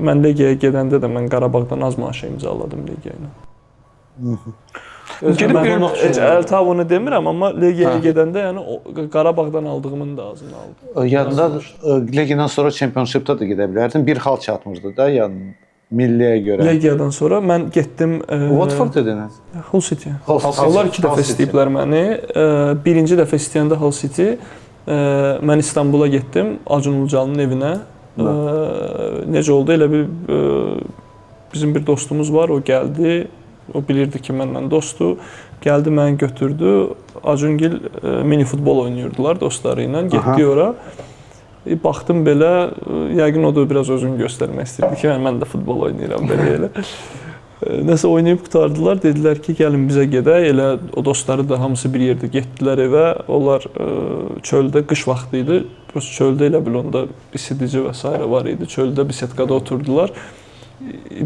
mən Legiyaya gedəndə də mən Qarabağdan az maaşa imzaladım Legiya ilə. Mən El Tavanı demirəm, amma Legiyaya gedəndə yəni Qarabağdan aldığımın da azını aldım.
Yadındadır, Legiyadan sonra Championship-da da gedə bilərdin. Bir xal çatmırdı da, yəni milliyə görə.
Legiyadan sonra mən getdim
Watford dediniz?
Hull City. Onlar 2 dəfə istəyiblər məni. Birinci dəfə istəyəndə Hull City mən İstanbula getdim, Acun Ilıcalı'nın evinə. Necə oldu? Elə bir bizim bir dostumuz var, o gəldi. O bilirdi ki, mənlə dostdur. Gəldi, məni götürdü. Acungil mini futbol oynayırdılar dostları ilə. Getdi ora. Baxdım belə, yəqin o da biraz özünü göstərmək istəyirdi ki, mən də futbol oynayıram belə elə. Nəsə oynayıb qurtardılar. Dedilər ki, gəlin bizə gedək. Elə o dostları da hamısı bir yerdə getdilər evə. Onlar çöldə, qış vaxtı idi. Çöldə elə bil onda isidici və s. var idi. Çöldə bisetkada oturdular.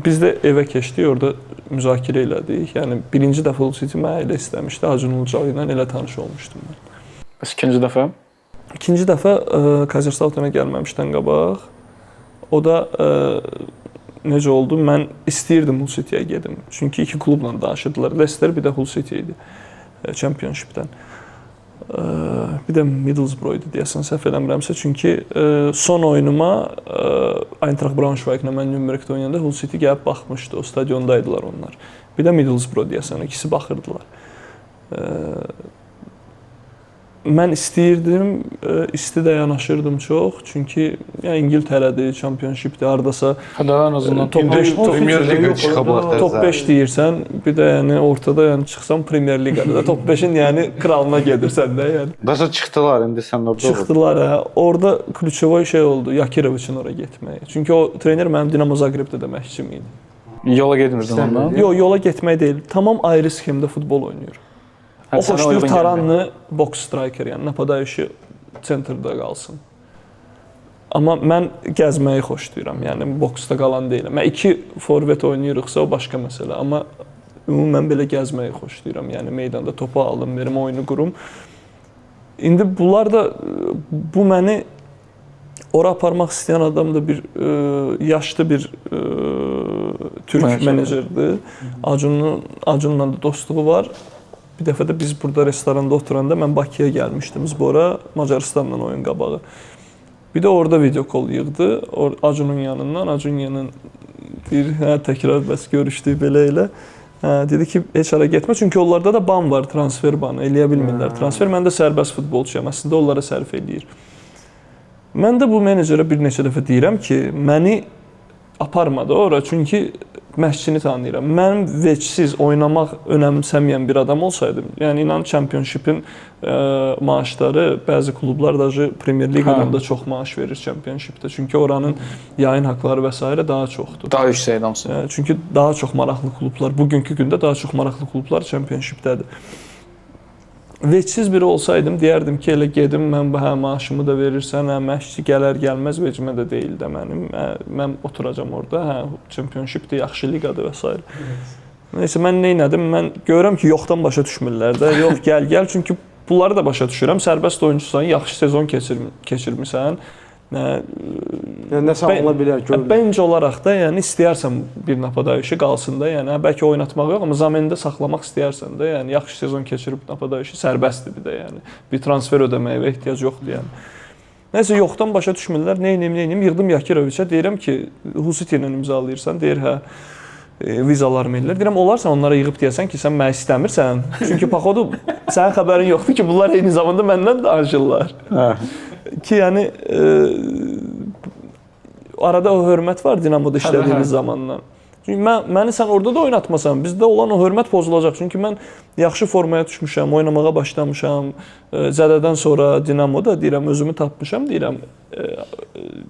Biz də evə keçdik, orada müzakirə elədik. Yəni birinci dəfə Hull City mənə elə istəmişdi. Acun Ilıcalı ilə elə tanış olmuşdum mən.
Bəs ikinci dəfə?
İkinci dəfə Kaiserslautern-a gəlməmişdən qabaq. O da necə oldu? Mən istəyirdim Hull City-yə gedim. Çünki iki klubla danışırdılar. Leicester bir də Hull City idi Championship-dən. Bir də Middlesbrough idi deyəsən, səhv eləmirəmsə. Çünki son oyunuma Eintracht Braunschweig-la mən Nürnbergdə oynayanda Hull City gəlib baxmışdı. O stadiondaydılar onlar. Bir də Middlesbrough deyəsən, ikisi baxırdılar. Mən istəyirdim, isti də yanaşırdım çox. Çünki yəni İngiltərədir, Championship-dir, hardasa
Ən azından top 5
Premier Liqa çıxablar.
top 5 deyirsən, bir də yəni ortada yəni çıxsam Premier Liqada da top 5-in yəni kralına gedirsən də yəni.
Bəs çıxdılar indi sən orada.
Çıxdılar hə. Orada ключевой şey oldu, Yakiroviçin ora getməyi. Çünki o trener mənim Dinamo Zagrebdə də məşqçim idi.
Yola getmirdin ondan?
Yox, yola getmək deyil. Tamam ayrı sxemdə futbol oynayır. O xoşlayır taranlı boks striker, yəni napadaşı centerdə qalsın. Amma mən gəzməyi xoşlayıram. Yəni boksda qalan deyiləm. Mən iki forvet oynayırıqsa o başqa məsələ, amma ümumən belə gəzməyi xoşlayıram. Yəni meydanda topu alım, verim, oyunu qurum. İndi bunlar da bu məni ora aparmaq istəyən adam da bir yaşlı bir türk menecerdir. Acunla da dostluğu var. Bir dəfə də biz burada restoranda oturanda mən Bakıya gəlmişdim. Zbora Macarıstanla oyun qabağı. Bir də orada video call yığdı. Acunun yanından. Acun yanın deyir, hə təkrar bəs görüşdük belə elə. Hə, dedi ki, heç hara getmə. Çünki onlarda da ban var, transfer banı. Eləyə bilmirlər transfer. Mən də sərbəst futbolçuyam. Əslində onlara sərf eləyir. Mən də bu menecerə bir neçə dəfə deyirəm ki, məni aparmadı ora. Çünki məşqçini tanıyıram. Mən vecsiz oynamaq önəmsəməyən bir adam olsaydım, yəni inan Championship-in maaşları bəzi klublar da Premier Liqadan da çox maaş verir Championship-də. Çünki oranın yayın haqqları və s. daha çoxdur.
Daha yüksək adamsın.
Çünki daha çox maraqlı klublar, bugünkü gündə daha çox maraqlı klublar Championship-dədir. Vecsiz biri olsaydım, deyərdim ki, elə gedim, mən hə, maaşımı da verirsən, hə, məşqçi gələr, gəlməz vecimə də deyil də mənim. Mən oturacam orada, hə, Championship-dir, yaxşı liqadır və s. Neysə, mən nə etdim? Mən görürəm ki, yoxdan başa düşmürlər də. Yox, gəl. Çünki bunları da başa düşürəm. Sərbəst oyuncusan, yaxşı sezon keçirmisən.
Yəni nəsə ola bilər, görürəm.
Bəncə olaraq da, yəni istəyərsən bir napadaşı qalsın da, yəni bəlkə oynatmaq yox, amma zamanında saxlamaq istəyərsən də, yəni yaxşı sezon keçirib napadaşı sərbəstdir bir də, yəni bir transfer ödəməyə ehtiyac yoxdur yəni. Nəsə yoxdan başa düşmürlər. Nə edim? Yığdım Yakiroviçə, deyirəm ki, Hull City ilə imzalayırsan, deyir hə. Vizalarımı ellər. Deyirəm, olarsa onlara yığıb deyəsən ki, sən məni istəmirsən. Çünki paxodu sənin xəbərin yoxdur ki, bunlar eyni zamanda məndən danışırlar. Ki yəni arada o hörmət var Dinamoda işlədiyimiz zamandan. Çünki məni sən orada da oynatmasan, bizdə olan o hörmət pozulacaq. Çünki mən yaxşı formaya düşmüşəm, oynamağa başlamışam. Zədədən sonra Dinamoda deyirəm, özümü tapmışam, deyirəm.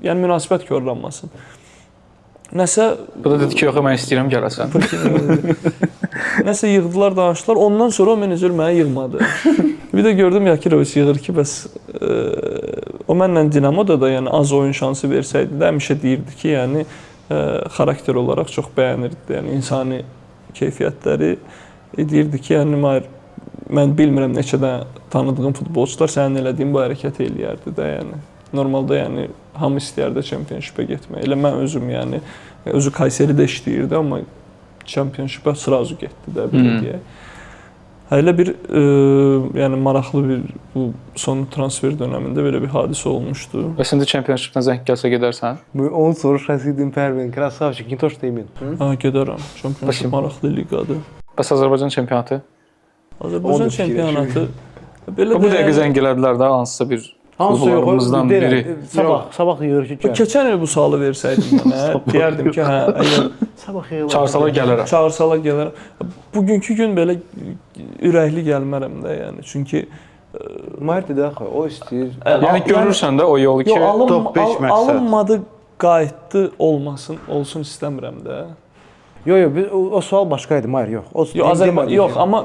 Yəni münasibət korlanmasın. Nəsə
Bu da dedi ki, yox, mən istəyirəm gələsən.
Nəsə yığdılar, danışdılar. Ondan sonra o menecer məni yığmadı. Bir də gördüm Yakiroviç yığır ki, bəs o mənlə Dinamoda da yəni az oyun şansı versəydi də həmişə deyirdi ki, yəni xarakter olaraq çox bəyənirdi, yəni insani keyfiyyətləri deyirdi ki, yəni mən bilmirəm neçə də tanıdığım futbolçular sənin elədiyin bu hərəkəti eləyərdi də, yəni normalda yəni hamı istəyərdi Championship-ə getmək. Elə mən özüm yəni özü Kayseridə işləyirdi, amma Championship-ə sırazu getdi də belə deyək. Elə bir yəni maraqlı bir bu son transfer dövründə belə bir hadisə olmuşdu.
Bəs indi Championship-dən zəng gəlsə gedərsən?
Onu soruşasaydım Pervin, krasavçı, kintoş deyin.
Ha, gedərəm. Championship maraqlı liqadır.
Bəs Azərbaycan çempionatı?
Azərbaycan çempionatı belə
bu dəqiqə zəng elədilər də hansısa bir
Hansı
klublarımızdan
yox,
biri.
Sabah yığır ki, gəl.
Keçən il bu sualı versəydin mənə, deyərdim ki, hə, əgər
Sabah yığır.
Çağırsalar gələrəm.
çağırsalar gələrəm. Bugünkü gün belə ürəkli gəlmərəm də, yəni. Çünki
Mahir dedi axı, o istəyir.
Yəni görürsən də o yolu ki,
top beş məqsəd.
alınmadı, qayıtdı, olsun istəmirəm də.
Yox, o sual başqa idi, Mahir, yox.
Yox, amma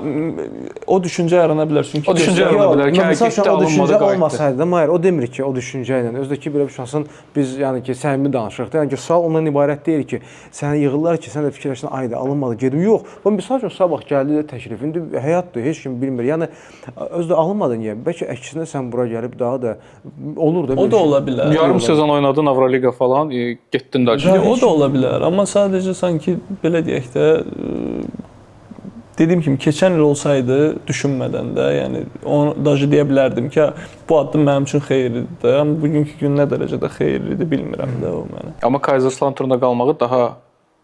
o düşüncə yarana bilər. Çünki
O düşüncə yarana bilər ki,
Məsəl üçün
həqiqətdə
o
alınmadı,
düşüncə
qayıtdı.
olmasaydı da, Mahir, o demir ki, o düşüncə ilə. Özdəki belə bir şansın biz yəni ki, səmimi danışırıq da. Yəni ki, sual ondan ibarət deyil ki, sənə yığırlar ki, sən də fikirləşsən, ayda alınmadı, gedim. Yox, bu misal üçün sabah gəldi də təklif. İndi həyatdır, heç kim bilmir. Yəni özdə alınmadı niyə? Bəlkə əksinə sən bura gəlib daha da olur da.
o da ola bilər.
yarım sezon oynadın Avroliqa falan, getdin də.
O da ola bilər, amma sadəcə sanki belə deyək də dediyim kimi keçən il olsaydı düşünmədən də, yəni onu daşı deyə bilərdim ki, bu addım mənim üçün xeyirlidir, amma bugünkü gün nə dərəcədə xeyirlidir bilmirəm də o mənə.
Amma Kaiserslauternda qalmağı daha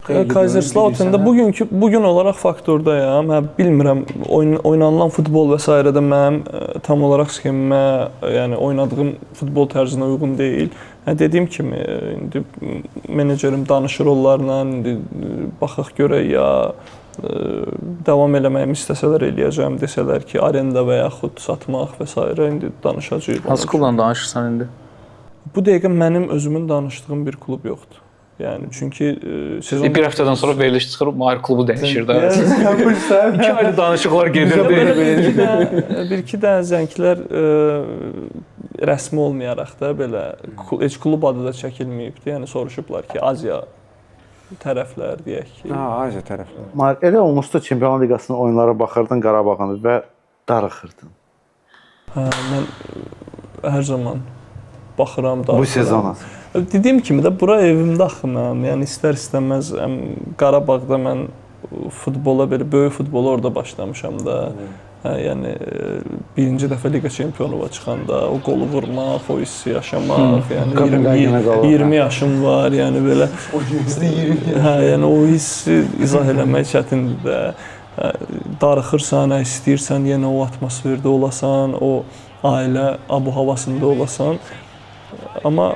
Kaiserslauternda bu gün olaraq faktordayam. Hə bilmirəm oynanılan futbol və s. də mənim tam olaraq sxemimə, yəni oynadığım futbol tərzinə uyğun deyil. Hə dediyim kimi indi menecerim danışır onlarla, indi baxaq görək ya davam eləməyimi istəsələr eləyəcəm, desələr ki, arenda və yaxud satmaq və s. indi danışacağıq.
hansı klubdan danışırsan indi?
Bu dəqiqə mənim özümün danışdığım bir klub yoxdur. Yəni çünki sezon
Bir həftədən sonra veriliş çıxır, Mahir klubu dəyişir də.
Sən bilirsən.
2 ayda danışıqlar gedirdi.
bir-iki dənə zənglər rəsmi olmayaraq da belə heç klub adı da çəkilməyibdi. Yəni soruşublar ki, Aziya tərəflər deyək ki.
Ha, Aziya tərəflər.
Mahir, elə olmuşdu Çempionlar Liqasının oyunlara baxırdın Qarabağın və darıxırdın.
Hə, mən hər zaman baxıram da.
Bu sezona.
Dediyim kimi də bura evimdə axı mənim. Yəni istər-istəməz Qarabağda mən futbola belə böyük futbola orada başlamışam da. Hə, yəni birinci dəfə Liqa çempionluğa çıxanda o qolu vurmaq, o hissi yaşamaq, yəni 20 yaşım var, yəni belə
O hissi 20.
hə, yəni o hissi izah eləmək çətindir də. Hə, darıxırsan, istəyirsən yenə o atmosferdə olasan, o ailə abu-havasında olasan. Amma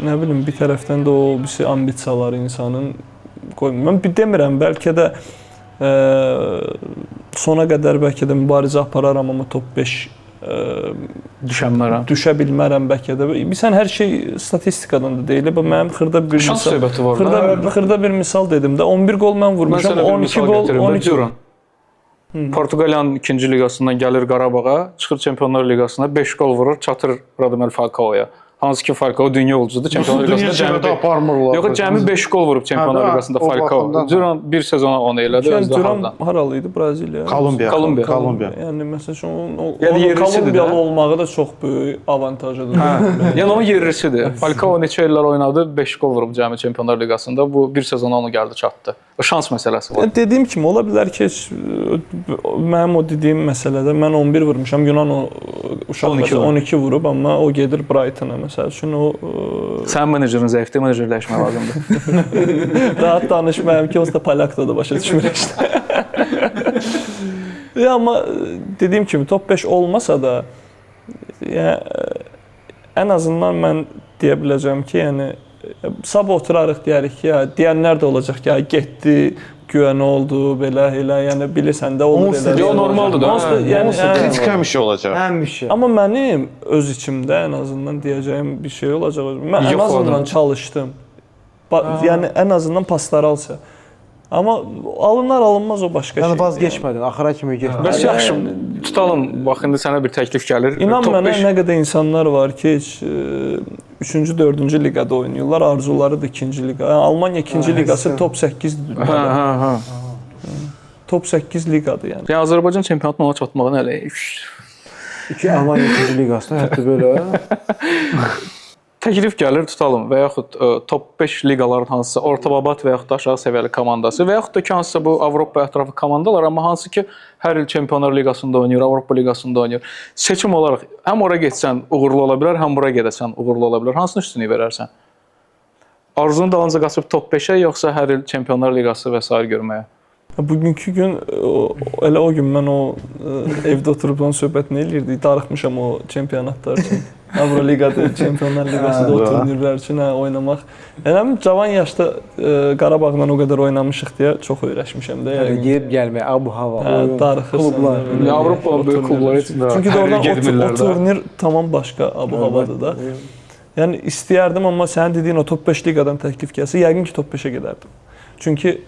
nə bilim bir tərəfdən də o bir ambisiyaları insanın qoymur. Mən bir demirəm, bəlkə də sona qədər bəlkə də mübarizə apararam, amma top 5 düşə bilmərəm bəlkə də. Bilirsən hər şey statistikadan da deyil. Bu mənim xırda bir
Şans söhbəti var da.
Xırda bir misal dedim də 11 gol mən vurmuşam, 12 gol 12 gol.
Portuqaliyanın 2-ci liqasından gəlir Qarabağa, çıxır Çempionlar Liqasına 5 gol vurur, çatır Radamel Falcao'ya. Hansı ki Falcao dünya yolcusudur. Çempionlar Liqasında
aparmırlar.
Yox, cəmi 5 gol vurub Çempionlar Liqasında Falcao. Duran bir sezona onu elədi özü də hardan.
Haralı idi? Braziliya.
Kolumbiya.
Yəni məsəl üçün
Yəni
Kolumbiyalı olmağı da çox böyük avantajıdır.
Yəni onun yerlisidir. Falcao neçə illər oynadı, 5 gol vurub cəmi Çempionlar Liqasında. Bu bir sezona onu gəldi çatdı. O şans məsələsi var.
Dediyim kimi ola bilər ki, mənim o dediyim məsələdə mən 11 vurmuşam, Yunan uşaq 12 vurub, amma o gedir Brighton-a məsəl üçün o
Sənin menecerin zəifdir, menecerləşmək lazımdır.
rahat danışmayım ki, o da Polyakda da başa düşmür işte. Ya amma dediyim kimi top 5 olmasa da yəni ən azından mən deyə biləcəm ki, yəni sabah oturarıq deyərik ki, ya deyənlər də olacaq ki, ya getdi, güya nə oldu, belə elə, yəni bilirsən də olur elə.
Yox, normaldır da.
Yəni
Kritika bir şey olacaq.
Həmişə.
amma mənim öz içimdə ən azından deyəcəyim bir şey olacaq. Mən ən azından çalışdım. Yəni ən azından pastoralsa. Amma alınmaz o başqa şey.
Yəni vazgeçmədin, axıra kimi getmədin.
Bəs yaxşı, tutalım, bax indi sənə bir təklif gəlir.
İnan
Top
mənə
5
nə qədər insanlar var ki, heç 3-cü, 4-cü liqada oynayırlar, arzuları da 2-ci liqa. Yəni Almaniya 2-ci liqası top 8-dir.
Hə.
Top 8 liqadır yəni.
Yəni Azərbaycan çempionatına ona çatmağın hələ
2 Almaniya 2-ci liqasında hətta belə.
təklif gəlir, tutalım və yaxud top 5 liqaların hansısa orta-babat və yaxud da aşağı səviyyəli komandası və yaxud da ki, hansısa bu Avropa ətrafı komandalar, amma hansı ki, hər il Çempionlar Liqasında oynayır, Avropa Liqasında oynayır. Seçim olaraq həm ora getsən uğurlu ola bilər, həm bura gedəsən uğurlu ola bilər. Hansını üstünlük verərsən? Arzunun dalınca qaçıb top 5-ə, yoxsa hər il Çempionlar Liqası və s. görməyə?
Bugünkü gün, elə o gün mən o evdə oturub onun söhbətini eləyirdik, darıxmışam o çempionatlar üçün. Avroliqada, Çempionlar Liqasında o turnirlər üçün oynamaq. Yəni cavan yaşda Qarabağla o qədər oynamışıq deyə çox öyrəşmişəm də. Yəni
Gedib gəlmək, abu-hava,
darıxırsan.
klublar.
Avropa böyük klubları üçün də.
Çünki oradan o turnir tamam başqa abu-havadır da. Yəni istəyərdim, amma sənin dediyin o top 5 liqadan təklif gəlsə, yəqin ki top 5-ə gedərdim. Çünki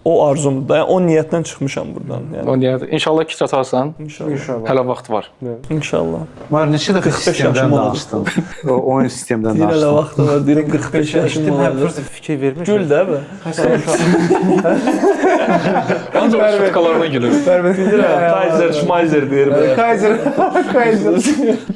o arzumdur da, yəni o niyyətlə çıxmışam burdan. Yəni
O niyyət. İnşallah ki çatarsan.
İnşallah.
Hələ vaxt var.
İnşallah.
Var neçə dəfə
45
sistemdən
yaşım oldu.
danışdın. O oyun sistemindən
Deyir hələ
danışdın.
vaxt var, deyirəm 45 yaşım var.
Prosta fikir vermiş.
Gül də bə.
Ancaq şutkalarına gülür.
Kaiser, Schmeiser deyir bə.
Kaiser.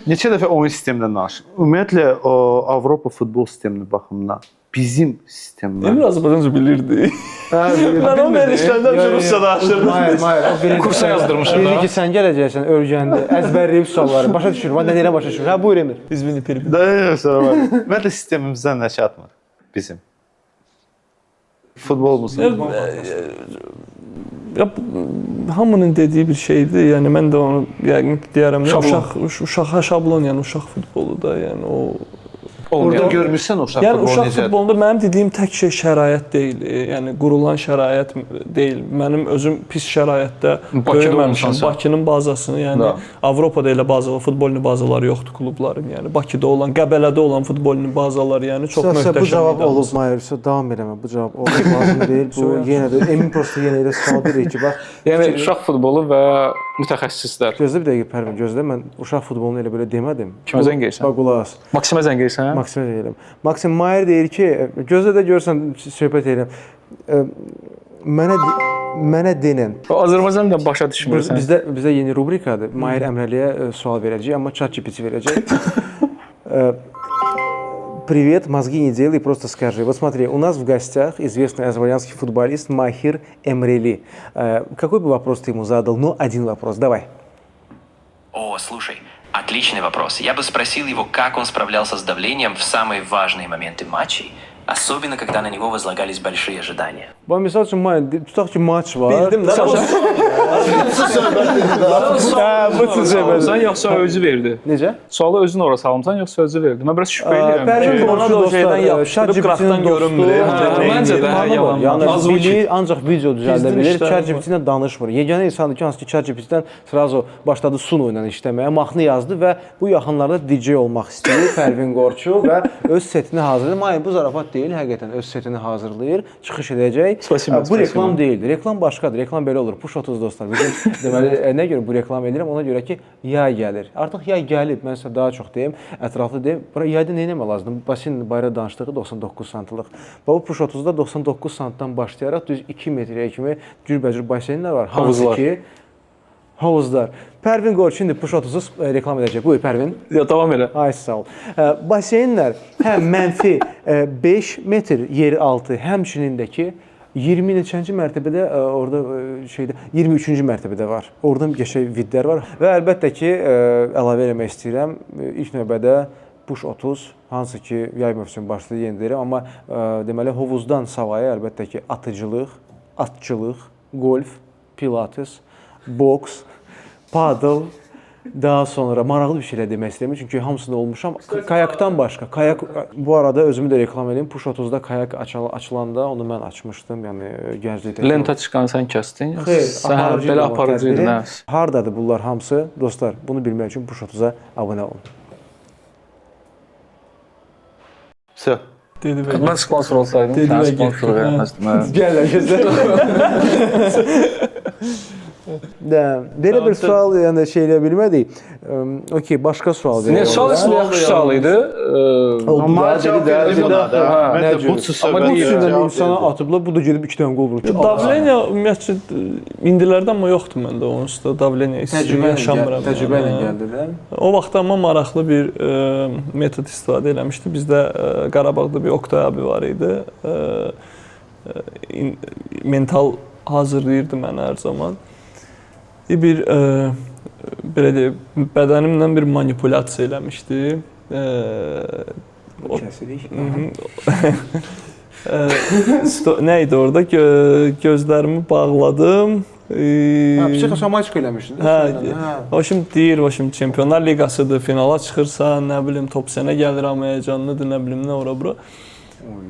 Neçə dəfə oyun sistemindən danışdın. Ümumiyyətlə o Avropa futbol sisteminə baxımından bizim sistemlər.
Emir Azərbaycanca bilirdi. Mən o verişlərdən Rusca danışırdım.
Hayır.
Kursa yazdırmışım
Dedi
da.
ki, sən gələcəksən, öyrəndi, əzbərləyib sualları. Başa düşürəm. Mən nə başa düşürəm? Hə, buyur Emir.
İzmini pirbi.
Sonra var. Ümumiyyətlə sistemimizdən nə çatmır bizim. Futbolumuzun.
Hamının dediyi bir şeydir. Yəni mən də onu yəqin ki deyərəm də uşaq şablon, yəni uşaq futbolu da, yəni o
Orada görmürsən o uşaq
yəni
futbolu
uşaq
necədir?
futbolunda mənim dediyim tək şey şərait deyil. Yəni qurulan şərait deyil. Mənim özüm pis şəraitdə böyüməmişəm. Bakının bazasını, yəni Avropada elə bazalar, bazaları yoxdur klubların. Yəni Bakıda olan, Qəbələdə olan futbolun bazaları, yəni çox möhtəşəm.
Bu cavab olub Mayırsa davam eləmə. Bu cavab olub lazım deyil. Bu yenə də Emin prosta yenə elə sual verir ki, bax.
Yəni uşaq futbolu və mütəxəssislər.
Gözlə bir dəqiqə Pərvin, gözlə. Mən uşaq futbolunu elə belə demədim.
Kimə zəng edirsən?
Bax qulaq as.
Maksimə zəng edirsən?
Maksimə deyirəm. Maksim Mayer deyir ki, gözlə də görsən söhbət edirəm. Mənə denən.
Azərbaycan da başa düşmürsən.
Bizdə yeni rubrikadır. Mayer Əmrəliyə sual verəcək, amma ChatGPT verəcək. Привет, мозги не делай, просто скажи. Вот смотри, у нас в гостях известный азербайджанский футболист Махир Эмрели. Какой бы вопрос ты ему задал? Ну, один вопрос, давай.
О, слушай, отличный вопрос. Я бы спросил его, как он справлялся с давлением в самые важные моменты матчей, особенно когда на него возлагались большие ожидания.
Bu misal üçün tutaq ki maç var.
Bildim də.
Bu söhbət.
Sən yoxsa özü verdi?
Necə?
Sualı özün ora salmısan yoxsa özü verdi? Mən biraz şübhə edirəm.
Pərvin
ona da o şeydən yapışdırıb qıraqdan görünmür.
Məncə də yalan.
Yəni
Azıcıq.
bilir, ancaq video düzəldə
Gizlin
bilir.
işlər
ChatGPT ilə danışmır. Yeganə insandır ki, hansı ki ChatGPT-dən sırası başladı Suno ilə işləməyə, mahnı yazdı və bu yaxınlarda DJ olmaq istəyir Pərvin Qorçu və öz setini hazırlayır. May bu zarafat deyil, həqiqətən öz setini hazırlayır, çıxış edəcək. Bu reklam deyildir. Reklam başqadır. Reklam belə olur. Push 30 dostlar. Bizim deməli nə görə bu reklam edirəm? Ona görə ki, yay gəlir. Artıq yay gəlib. Mən sizə daha çox deyim, ətraflı deyim. Bura yayda nə etmək lazımdır? Basin bayrağı danışdığı 99 santlıq. Bu Push 30-da 99 santdan başlayaraq düz 2 metrə kimi cürbəcür basenlər var. Hansı ki havuzlar. Pərvin Qorçu indi Push 30-u reklam edəcək. Buyur Pərvin.
Ya davam elə.
Ay sağ ol. Basenlər həm mənfi 5 metr yer altı, həmçinin də ki 20 neçənci mərtəbədə orada şeydə 23-cü mərtəbədə var. Oradan qəşəng vidlər var və əlbəttə ki əlavə eləmək istəyirəm. İlk növbədə Push 30 hansı ki yay mövsümü başlayır yenə deyirəm, amma deməli hovuzdan savayı əlbəttə ki atıcılıq, atçılıq, golf, pilates, boks, padel, daha sonra maraqlı bir şeylər demək istəyirəm. Çünki hamısında olmuşam. Kayakdan başqa. Kayak bu arada özümü də reklam edeyim. Push 30-da kayak açılanda onu mən açmışdım. Yəni gənclikdə.
Lenta çıxan sən kəsdin.
Xeyr,
Sən belə aparıcı idin.
Hardadır bunlar hamısı? Dostlar, bunu bilmək üçün Push 30-a abunə olun.
Sə.
Dedi və
Mən sponsor olsaydım,
Dedi
sən
və
sponsor
getdi.
verməzdim.
Gəlin gözlə. Belə bir sual yəni şey eləyə bilmədik. Okey, başqa sual
Nə
verirəm.
sual ismi yaxşı sual idi.
Amma cavab verdim ona da. Ümumiyyətlə bu
Amma bu
söhbət
üçün insana atıblar, bu da gedib 2 dənə qol vurur.
Davleniya ümumiyyətcə indilərdən amma yoxdur məndə onsuz da davleniya yaşamıram.
Təcrübə ilə gəldi də.
O vaxt amma maraqlı bir metod istifadə eləmişdi. Bizdə Qarabağda bir Oktay abi var idi. Mental hazırlayırdı məni hər zaman. Bir belə deyim, bədənimlə bir manipulyasiya eləmişdi.
Kəsirik.
Nə idi orada? Gözlərimi bağladım.
Psixosomatik eləmişdin.
O şimdi deyir, o şimdi Çempionlar Liqasıdır, finala çıxırsan, nə bilim top sənə gəlir, amma həyecanlıdır, nə bilim nə ora bura.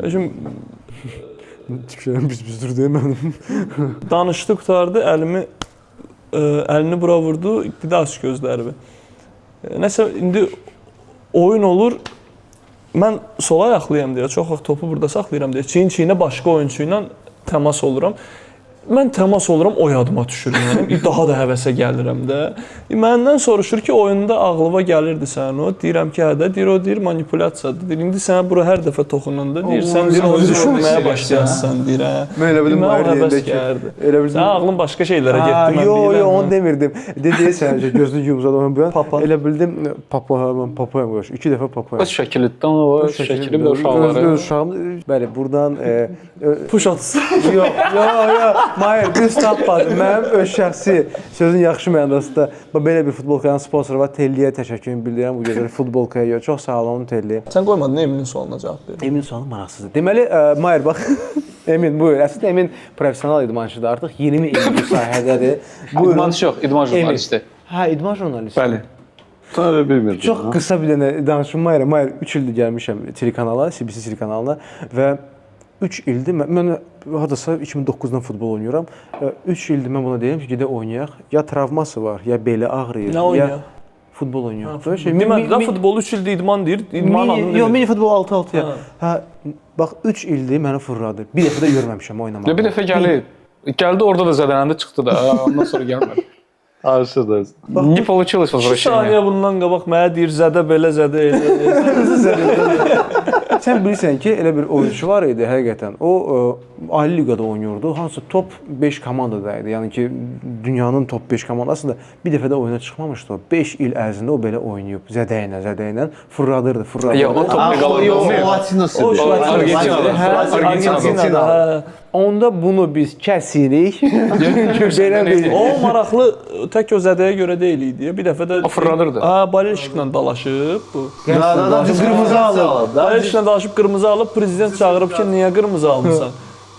Şimdi
biz dur demədim.
danışdı, qutardı, əlini bura vurdu, bir də aç gözlərimi. Nəsə indi oyun olur. Mən sol ayaqlıyam deyə, çox vaxt topu burada saxlayıram deyə, çiyin-çiyinə başqa oyunçu ilə təmas oluram. Mən təmas oluram, o yadıma düşür mənim. Daha da həvəsə gəlirəm də. Məndən soruşur ki, oyunda ağlıva gəlirdi sən o. Deyirəm ki, hə də, deyir o deyir manipulyasiyadır. Deyir indi sənə bura hər dəfə toxunanda deyir sən deyir onu düşünməyə başlayasan deyir hə.
Mən elə bildim
Mən
var
həvəs
yerindəki.
gəldi.
Elə bildim.
Sən ağlın başqa şeylərə getdi mən
Yo,
bilirəm.
onu demirdim. Deyirsən ki, gözünü yumzadım bu.
Papa.
Elə bildim mən papayam qoş. 2 dəfə papayam.
Öz şəkildən o şəkili bir uşaqları.
Öz uşağım. Bəli, buradan
Push atsın.
Yo. Mahir, düz tapmadım. Mənim öz şəxsi sözün yaxşı mənasında belə bir futbolkanın sponsoru var. Telliyə təşəkkür bildirirəm bu gözəl futbolkaya görə. Çox sağ olun Telli.
Sən qoymadın Eminin sualına cavab ver.
Emin sualı maraqsızdır. Deməli, Mahir bax Emin buyur. Əslində Emin professional idmançıdır artıq. 20 il bu sahədədir.
İdmançı yox, idman jurnalisti.
Hə, idman jurnalisti.
Bəli.
Tabii bilmirdim.
Çox qısa bir dənə danışım Mahir. Mahir 3 ildir gəlmişəm telekanala, CBC telekanalına və 3 ildir mən hardasa 2009-dan futbol oynayıram. 3 ildir mən buna deyirəm ki, gedə oynayaq. Ya travması var, ya beli ağrıyır,
Nə oynayaq?
ya futbol oynayaq.
Deməli də futbol 3 ildir idman deyir. İdman anını.
Yox, mini futbol 6-6-ya. Hə, bax 3 ildir məni fırladı. Bir dəfə də görməmişəm oynamağı.
Bir dəfə gəlib. Gəldi orada da zədələndi, çıxdı da. Ondan sonra gəlmədi.
Arşıdır.
Не получилось
2
возвращение.
saniyə bundan qabaq mənə deyir zədə belə zədə
Sən bilirsən ki, elə bir oyunçu var idi həqiqətən. O Ali liqada oynayırdı. Hansı top 5 komandada idi. Yəni ki, dünyanın top 5 komandasında bir dəfə də oyuna çıxmamışdı o. 5 il ərzində o belə oynayıb zədə ilə fırladırdı.
Yox, o top leqal olmuyor.
Latinası.
Argentinada.
Onda bunu biz kəsirik. Belə deyil.
O maraqlı tək o zədəyə görə deyil idi. Bir dəfə də
O fırladırdı.
Balişiklə dalaşıb bu.
Qırmızı alıb.
Balişiklə dalaşıb qırmızı alıb, prezident çağırıb ki, niyə qırmızı almısan?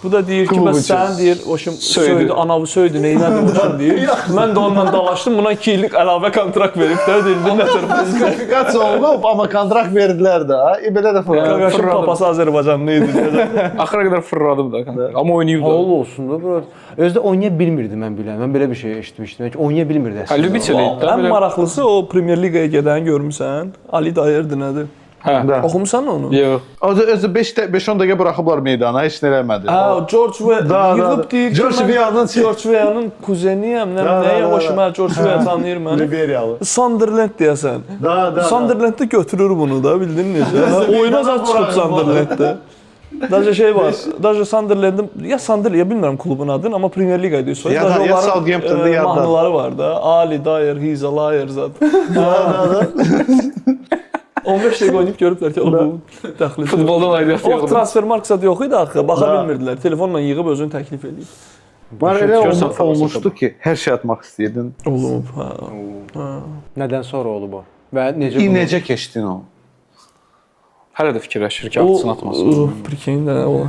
Bu da deyir ki, bəs sən deyir, o şimdi söydü, anavı söydü, neynədir bu şimdi deyir. Mən də onunla dalaşdım, buna 2 illik əlavə kontrakt verib də, deyildi, nə tür prezident.
Sertifikasiya olub, amma kontrakt verdilər də. Belə də
Qaqaşın papası Azərbaycanlı idi.
Axıra qədər fırladım da. Amma oynayıb da.
Hal olsun da bura. Özdə oynaya bilmirdi mən bilən. Mən belə bir şey eşitmişdim ki, oynaya bilmirdi əslində.
Любитель idi də.
Ən maraqlısı o Premyer Liqaya gedəni görmüsən. Ali Dayırdı nədir?
Hə.
Oxumusan onu?
Yox.
özü 5-10 dəqiqə buraxıblar meydana, heç nə eləmədi.
Hə, George Weah yığıb deyir ki,
George Weah'nın
George Weah'nın kuzeniyəm, nəyə hoşuma George Weah tanıyır məni.
Liberiyalı.
Sunderland deyəsən.
Da.
Sunderland'da götürür bunu da, bildin necə? Oyuna zat çıxıb Sunderland'da. Daca şey var. Daca Sunderland'ın ya Sunderland ya bilmirəm klubun adını, amma Premier Liga deyir.
Ya da ya Southampton'da ya da
mahnıları var da. Ali Dyer, he's a liar zat. 15 dəqiqə oynayıb görüblər ki, o bu təxlit.
Futboldan aidiyyəti
O
yoxdur.
transfer marksat yox idi axı, baxa bilmirdilər. Telefonla yığıb özünü təklif eləyib.
Var elə
Görsən
olmuşdu ki, hər şey atmaq istəyirdin.
Olub, hə.
Nədən sonra olub o? Və necə
Necə keçdin o?
Hələ də fikirləşir ki, atsın atmasın.
Prikeyin də o.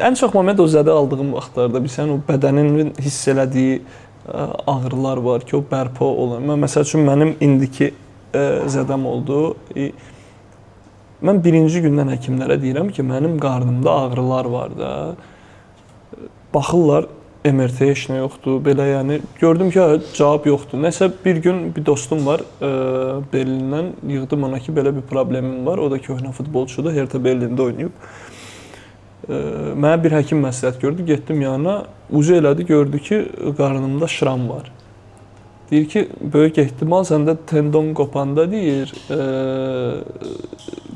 Ən çox moment o zədə aldığım vaxtlarda bilsən o bədənin hiss elədiyi ağrılar var ki, o bərpa olan. Mən məsəl üçün mənim indiki zədəm oldu. Mən birinci gündən həkimlərə deyirəm ki, mənim qarnımda ağrılar var da. Baxırlar, MRT heç nə yoxdur. Belə yəni gördüm ki, cavab yoxdur. Nəsə bir gün bir dostum var, Berlindən yığdım ona ki, belə bir problemim var. O da köhnə futbolçudur, Hertha Berlində oynayıb. Mənə bir həkim məsləhət gördü, getdim yanına, ucu elədi, gördü ki, qarnımda şram var. Deyir ki, böyük ehtimal səndə tendon qopanda deyir,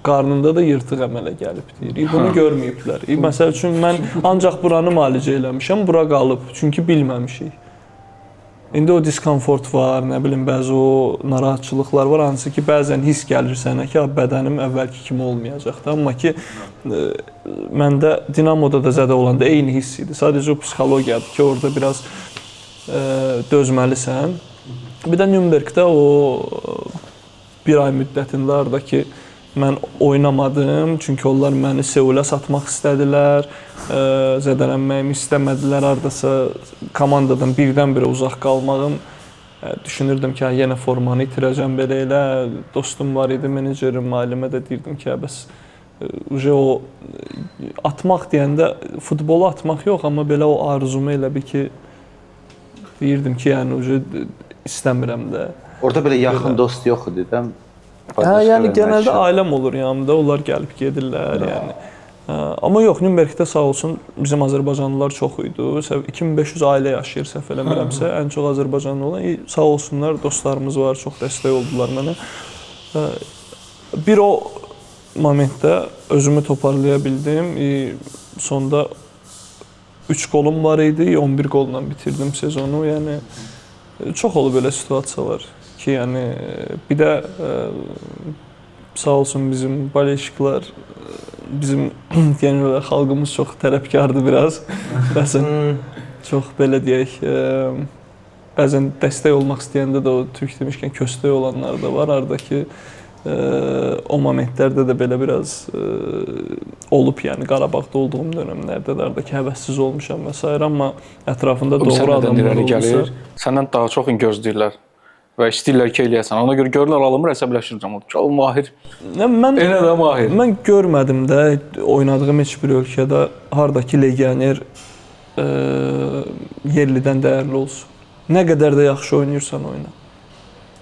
qarnında da yırtıq əmələ gəlib deyir. Bunu görməyiblər. Məsəl üçün mən ancaq buranı müalicə eləmişəm, bura qalıb. Çünki bilməmişik. İndi o diskomfort var, nə bilim, bəzi o narahatçılıqlar var, hansı ki, bəzən hiss gəlir sənə ki, bədənim əvvəlki kimi olmayacaqdı. Amma ki, məndə Dinamoda da zədə olanda eyni hiss idi. Sadəcə o psixologiyadır ki, orada biraz dözməlisən. Bir də Nürnbergdə o bir ay müddətində oradakı mən oynamadım, çünki onlar məni Seulə satmaq istədilər, zədələnməyimi istəmədilər, hardasa komandadan birdən-birə uzaq qalmağım. Düşünürdüm ki, yenə formanı itirəcəm belə elə. Dostum var idi, menecerim, müəllimə də deyirdim ki, bəs o atmaq deyəndə futbolu atmaq yox, amma belə o arzumu elə bir ki deyirdim ki, yəni istəmirəm də.
Orada belə yaxın dost yox idi də.
Yəni genəldə ailəm olur yanımda, onlar gəlib gedirlər, yəni. Amma yox, Nürnbergdə sağ olsun bizim azərbaycanlılar çox idi. 2500 ailə yaşayır, səhv eləmirəmsə, ən çox azərbaycanlı olan. Sağ olsunlar, dostlarımız var, çox dəstək oldular mənə. Bir o momentdə özümü toparlaya bildim. Sonda 3 qolum var idi, 11 qolla bitirdim sezonu. Yəni çox olub belə situasiyalar ki, yəni bir də sağ olsun bizim bolşeviklər, bizim genel olaraq xalqımız çox tərəfkardır biraz. Bəzən çox belə deyək, bəzən dəstək olmaq istəyəndə də o türk demişkən köstək olanlar da var. Aradakı o momentlərdə də belə biraz olub, yəni Qarabağda olduğum dövrlərdə də aradakı həvəssiz olmuşam və s. amma ətrafında doğru adamlar olursa
səndən daha çox gözləyirlər və istəyirlər ki, eləyəsən. Ona görə görürlər alınmır, əsəbləşirəm. O mahir. Elə də mahir.
Mən görmədim də oynadığım heç bir ölkədə hardakı legioner yerlidən dəyərli olsun. Nə qədər də yaxşı oynayırsan oyna.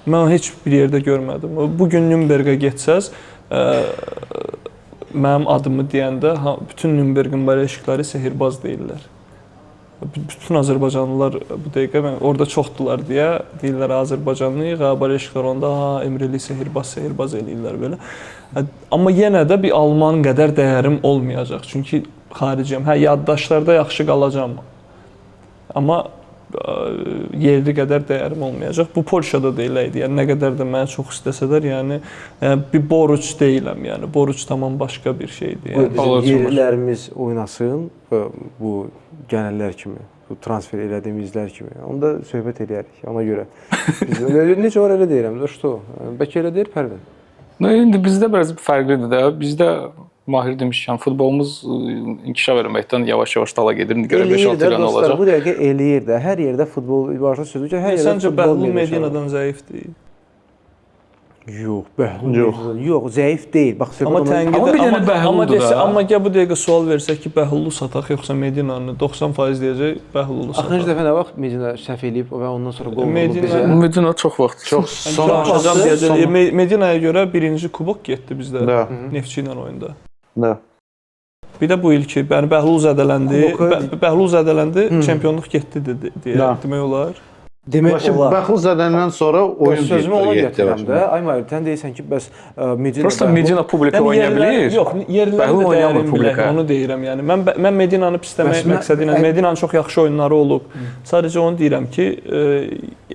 Mən heç bir yerdə görmədim. Bugün Nürnbergə getsəz, mənim adımı deyəndə bütün Nürnbergin bolşevikləri sehirbaz deyirlər. Bütün azərbaycanlılar bu dəqiqə orada çoxdular deyə deyirlər Azərbaycanlıyıq, bolşeviklər onda Emreli sehirbaz eləyirlər belə. Amma yenə də bir alman qədər dəyərim olmayacaq. Çünki xariciyəm. Yaddaşlarda yaxşı qalacağam. Amma yerli qədər dəyərim olmayacaq. Bu Polşada da elə idi. Yəni nə qədər də mənə çox istəsələr, yəni bir borc deyiləm. Yəni borc tamam başqa bir şeydir.
Yəni yerlilərimiz oynasın bu gələnlər kimi, bu transfer elədiyimizlər kimi. Onda söhbət eləyərik. Ona görə biz necə var elə deyirəm. Dosto, bəlkə elə deyir Pərvin.
İndi bizdə biraz fərqlidir də. Bizdə mahir demişkən futbolumuz inkişaf etməkdən yavaş-yavaş dala gedir. İndi görə 5-6 il olacaq.
Bu dəqiqə eləyir də. Hər yerdə futbol ibarəsi sözü ki, hər yerdə
səncə Bəhlul Medinadan zəifdir?
Yox, Bəhlul yox, zəif deyil. Bax,
Amma bir dənə Bəhluldur da.
Amma gəl bu dəqiqə sual versək ki, Bəhlulu sataq yoxsa Medinanı 90% deyəcək Bəhlulu sataq.
Axırıncı dəfə nə vaxt Medina səhv eləyib və ondan sonra qol olub bizə.
Medina çox vaxt.
Çox Medinaya görə birinci kubok getdi bizdə Neftçi ilə oyunda. Bir də bu ilki, yəni Bəhlul zədələndi, çempionluq getdi deyə demək olar.
Demək olar.
Bəhlul zədələndən sonra oyun
sözümü ona gətirirəm də. Ay Mahir, sən deyirsən ki, bəs Medina
Prosta Medina publika oynaya bilir.
Yox, yerliləri də dəyərim bilək, onu deyirəm. Yəni mən Medinanı pisləmək məqsədi ilə Medinanın çox yaxşı oyunları olub. Sadəcə onu deyirəm ki,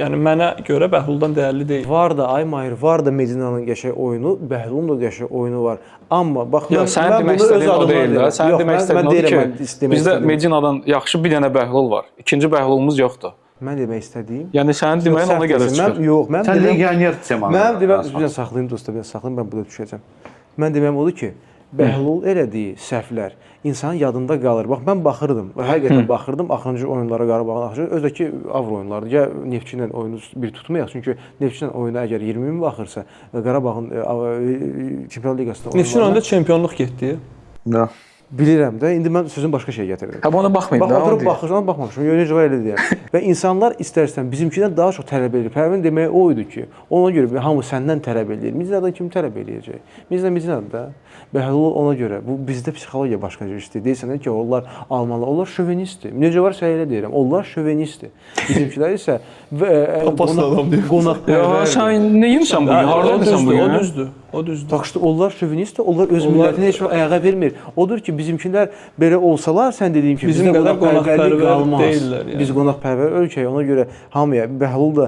yəni mənə görə Bəhluldan dəyərli deyil.
Var da Ay Mahir, var da Medinanın qəşəng oyunu, Bəhlulun da qəşəng oyunu var. Amma bax
sən demək istədiyin o deyil də. Sən demək istədiyin odur ki, bizdə Medinadan yaxşı bir dənə Bəhlul var. İkinci Bəhlulumuz yoxdur.
Mən demək istədiyim.
Yəni sənin deməyin ona gəlir çıxır.
Mən
sən legioner deməli.
Mən deməm, saxlayım dostlar, saxlayım, mən burada düşəcəm. Mən deməm odur ki, Bəhlul elədiyi səhvlər insanın yadında qalır. Bax mən baxırdım, həqiqətən baxırdım axırıncı oyunlara Qarabağın axırıncı, özdəki Avro oyunları. Ya Neftçi ilə oyunu bir tutmayaq, çünki Neftçi ilə oyuna əgər 20 min baxırsa, Qarabağın Çempionlar Liqasında oyunları.
Neftçi oyunda çempionluq getdi.
Nə?
Bilirəm də, indi mən sözün başqa şeyə gətirirəm.
Hə, ona baxmayım da.
Bax, oturub baxırsan, baxmamışam. Necə var elə deyirəm. Və insanlar istərsən bizimkindən daha çox tələb edir. Pərvin deməyi o idi ki, ona görə hamı səndən tələb edir. Medinadan kim tələb eləyəcək? Medinadan da. Bəhlul ona görə. Bu bizdə psixologiya başqa cür işləyir. Deyirsən ki, onlar almanlar, onlar şovinistdir. Necə var elə deyirəm. Onlar şovinistdir. Bizimkilər isə qonaqpərvərdir.
Sən nə yemisən bu gün? Hardasan bu gün?
O düzdür.
Bax işte onlar şovinistdir. Onlar öz millətinə heç vaxt ayağa vermir. Odur ki, bizimkilər belə olsalar, sən dediyim kimi
bizim qədər qonaqpərvər deyillər.
Yəni. Biz qonaqpərvər ölkəyik. Ona görə hamıya Bəhlul da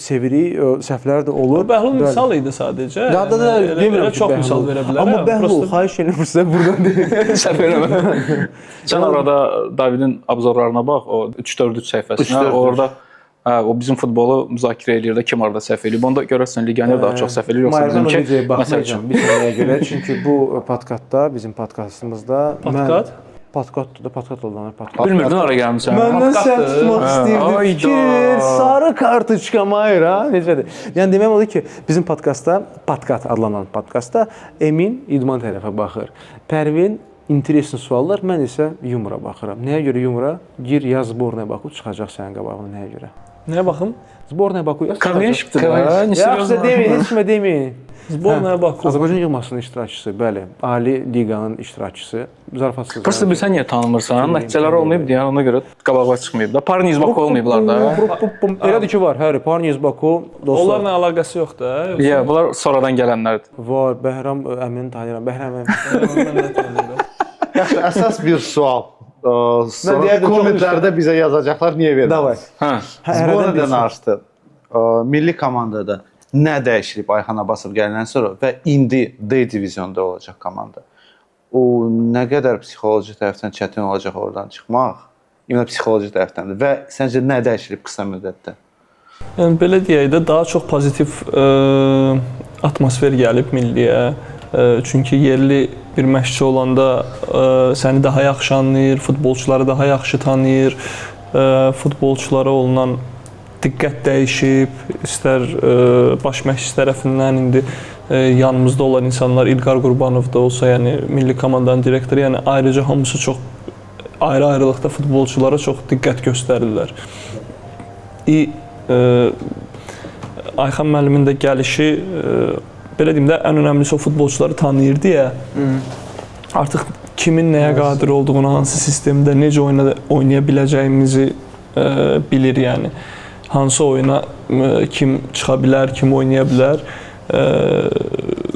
sevirik, səhvlər də olur.
Bəhlul misal idi sadəcə.
Demirəm
çox misal verə bilərəm.
Amma Bəhlul xahiş edirəm sizə buradan deyim.
Səhv eləmə. Sən orada Davidin obzorlarına bax, o 3-4-3 səhifəsinə. Orada Hə, o bizim futbolu müzakirə eləyir də kim orada səhv eləyib. Onda görəsən legioner daha çox səhv eləyir yoxsa
Mayırdan
bizimki.
necə baxmayacağam bir sənəyə görə. Çünki bu podkastda, bizim podkastımızda podkastdır da, podkast olunur, podkast.
Bilmirdin hara gəlmisən.
Məndən səhv tutmaq istəyirdi.
Ayda.
Fikir, sarı kartoçka Mayır ha, necədir? Yəni demək odur ki, bizim podkastda, podkast adlanan podkastda Emin idman tərəfə baxır. Pərvin interesli suallar, mən isə yumora baxıram. Nəyə görə yumora? Gir yaz Zbornaya Baku çıxacaq sənin qabağına nəyə görə?
Nəyə baxım?
Zbornaya Baku yaz.
Konvenşipdir da.
Yaxşı deməyin, heç kimə deməyin.
Zbornaya Baku.
Azərbaycan yığmasının iştirakçısı, bəli, Ali liqanın iştirakçısı, zarafatsız.
Prosta bilsən niyə tanımırsan? Nəticələr olmayıb deyə ona görə qabağa çıxmayıb da. Parniz Baku olmayıblar da.
Elədir ki, var. Həri, Parniz Baku dostlar.
Onlarla əlaqəsi yoxdur.
Ya, bunlar sonradan gələnlərdir.
Var, Bəhram əmini tanıyıram. Bəhram əmini.
Yaxşı, əsas bir sual. Sonra
deyərdim, çox
kommentlərdə bizə yazacaqlar niyə vermədiniz?
Davay.
Hə.
Zbornadan artdı. Milli komandada nə dəyişilib Ayxan Abbasov gələndən sonra və indi D divizionda olacaq komanda. O nə qədər psixoloji tərəfdən çətin olacaq oradan çıxmaq? Ümumiyyətlə psixoloji tərəfdəndir və səncə nə dəyişilib qısa müddətdə?
Yəni belə deyək də daha çox pozitiv atmosfer gəlib milliyə. Çünki yerli bir məşqçi olanda səni daha yaxşı anlayır, futbolçuları daha yaxşı tanıyır, futbolçulara olunan diqqət dəyişib, istər baş məşqçi tərəfindən indi yanımızda olan insanlar İlqar Qurbanov da olsa, yəni milli komandanın direktoru, yəni ayrıca hamısı çox ayrı-ayrılıqda futbolçulara çox diqqət göstərirlər. Ayxan müəllimin də gəlişi belə deyim də ən önəmlisi o futbolçuları tanıyır deyə artıq kimin nəyə qadir olduğunu, hansı sistemdə necə oynaya biləcəyimizi bilir yəni. Hansı oyuna kim çıxa bilər, kim oynaya bilər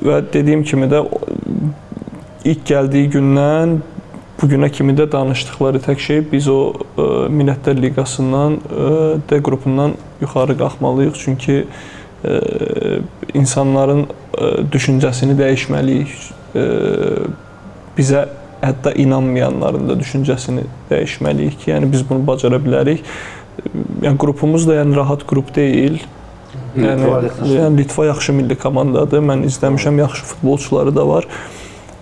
və dediyim kimi də ilk gəldiyi gündən bu günə kimi də danışdıqları tək şey biz o Millətlər Liqasından, D qrupundan yuxarı qalxmalıyıq. Çünki insanların düşüncəsini dəyişməliyik. Bizə hətta inanmayanların da düşüncəsini dəyişməliyik ki, yəni biz bunu bacara bilərik. Yəni qrupumuz da yəni rahat qrup deyil. Yəni Litva yaxşı milli komandadır. Mən izləmişəm, yaxşı futbolçuları da var.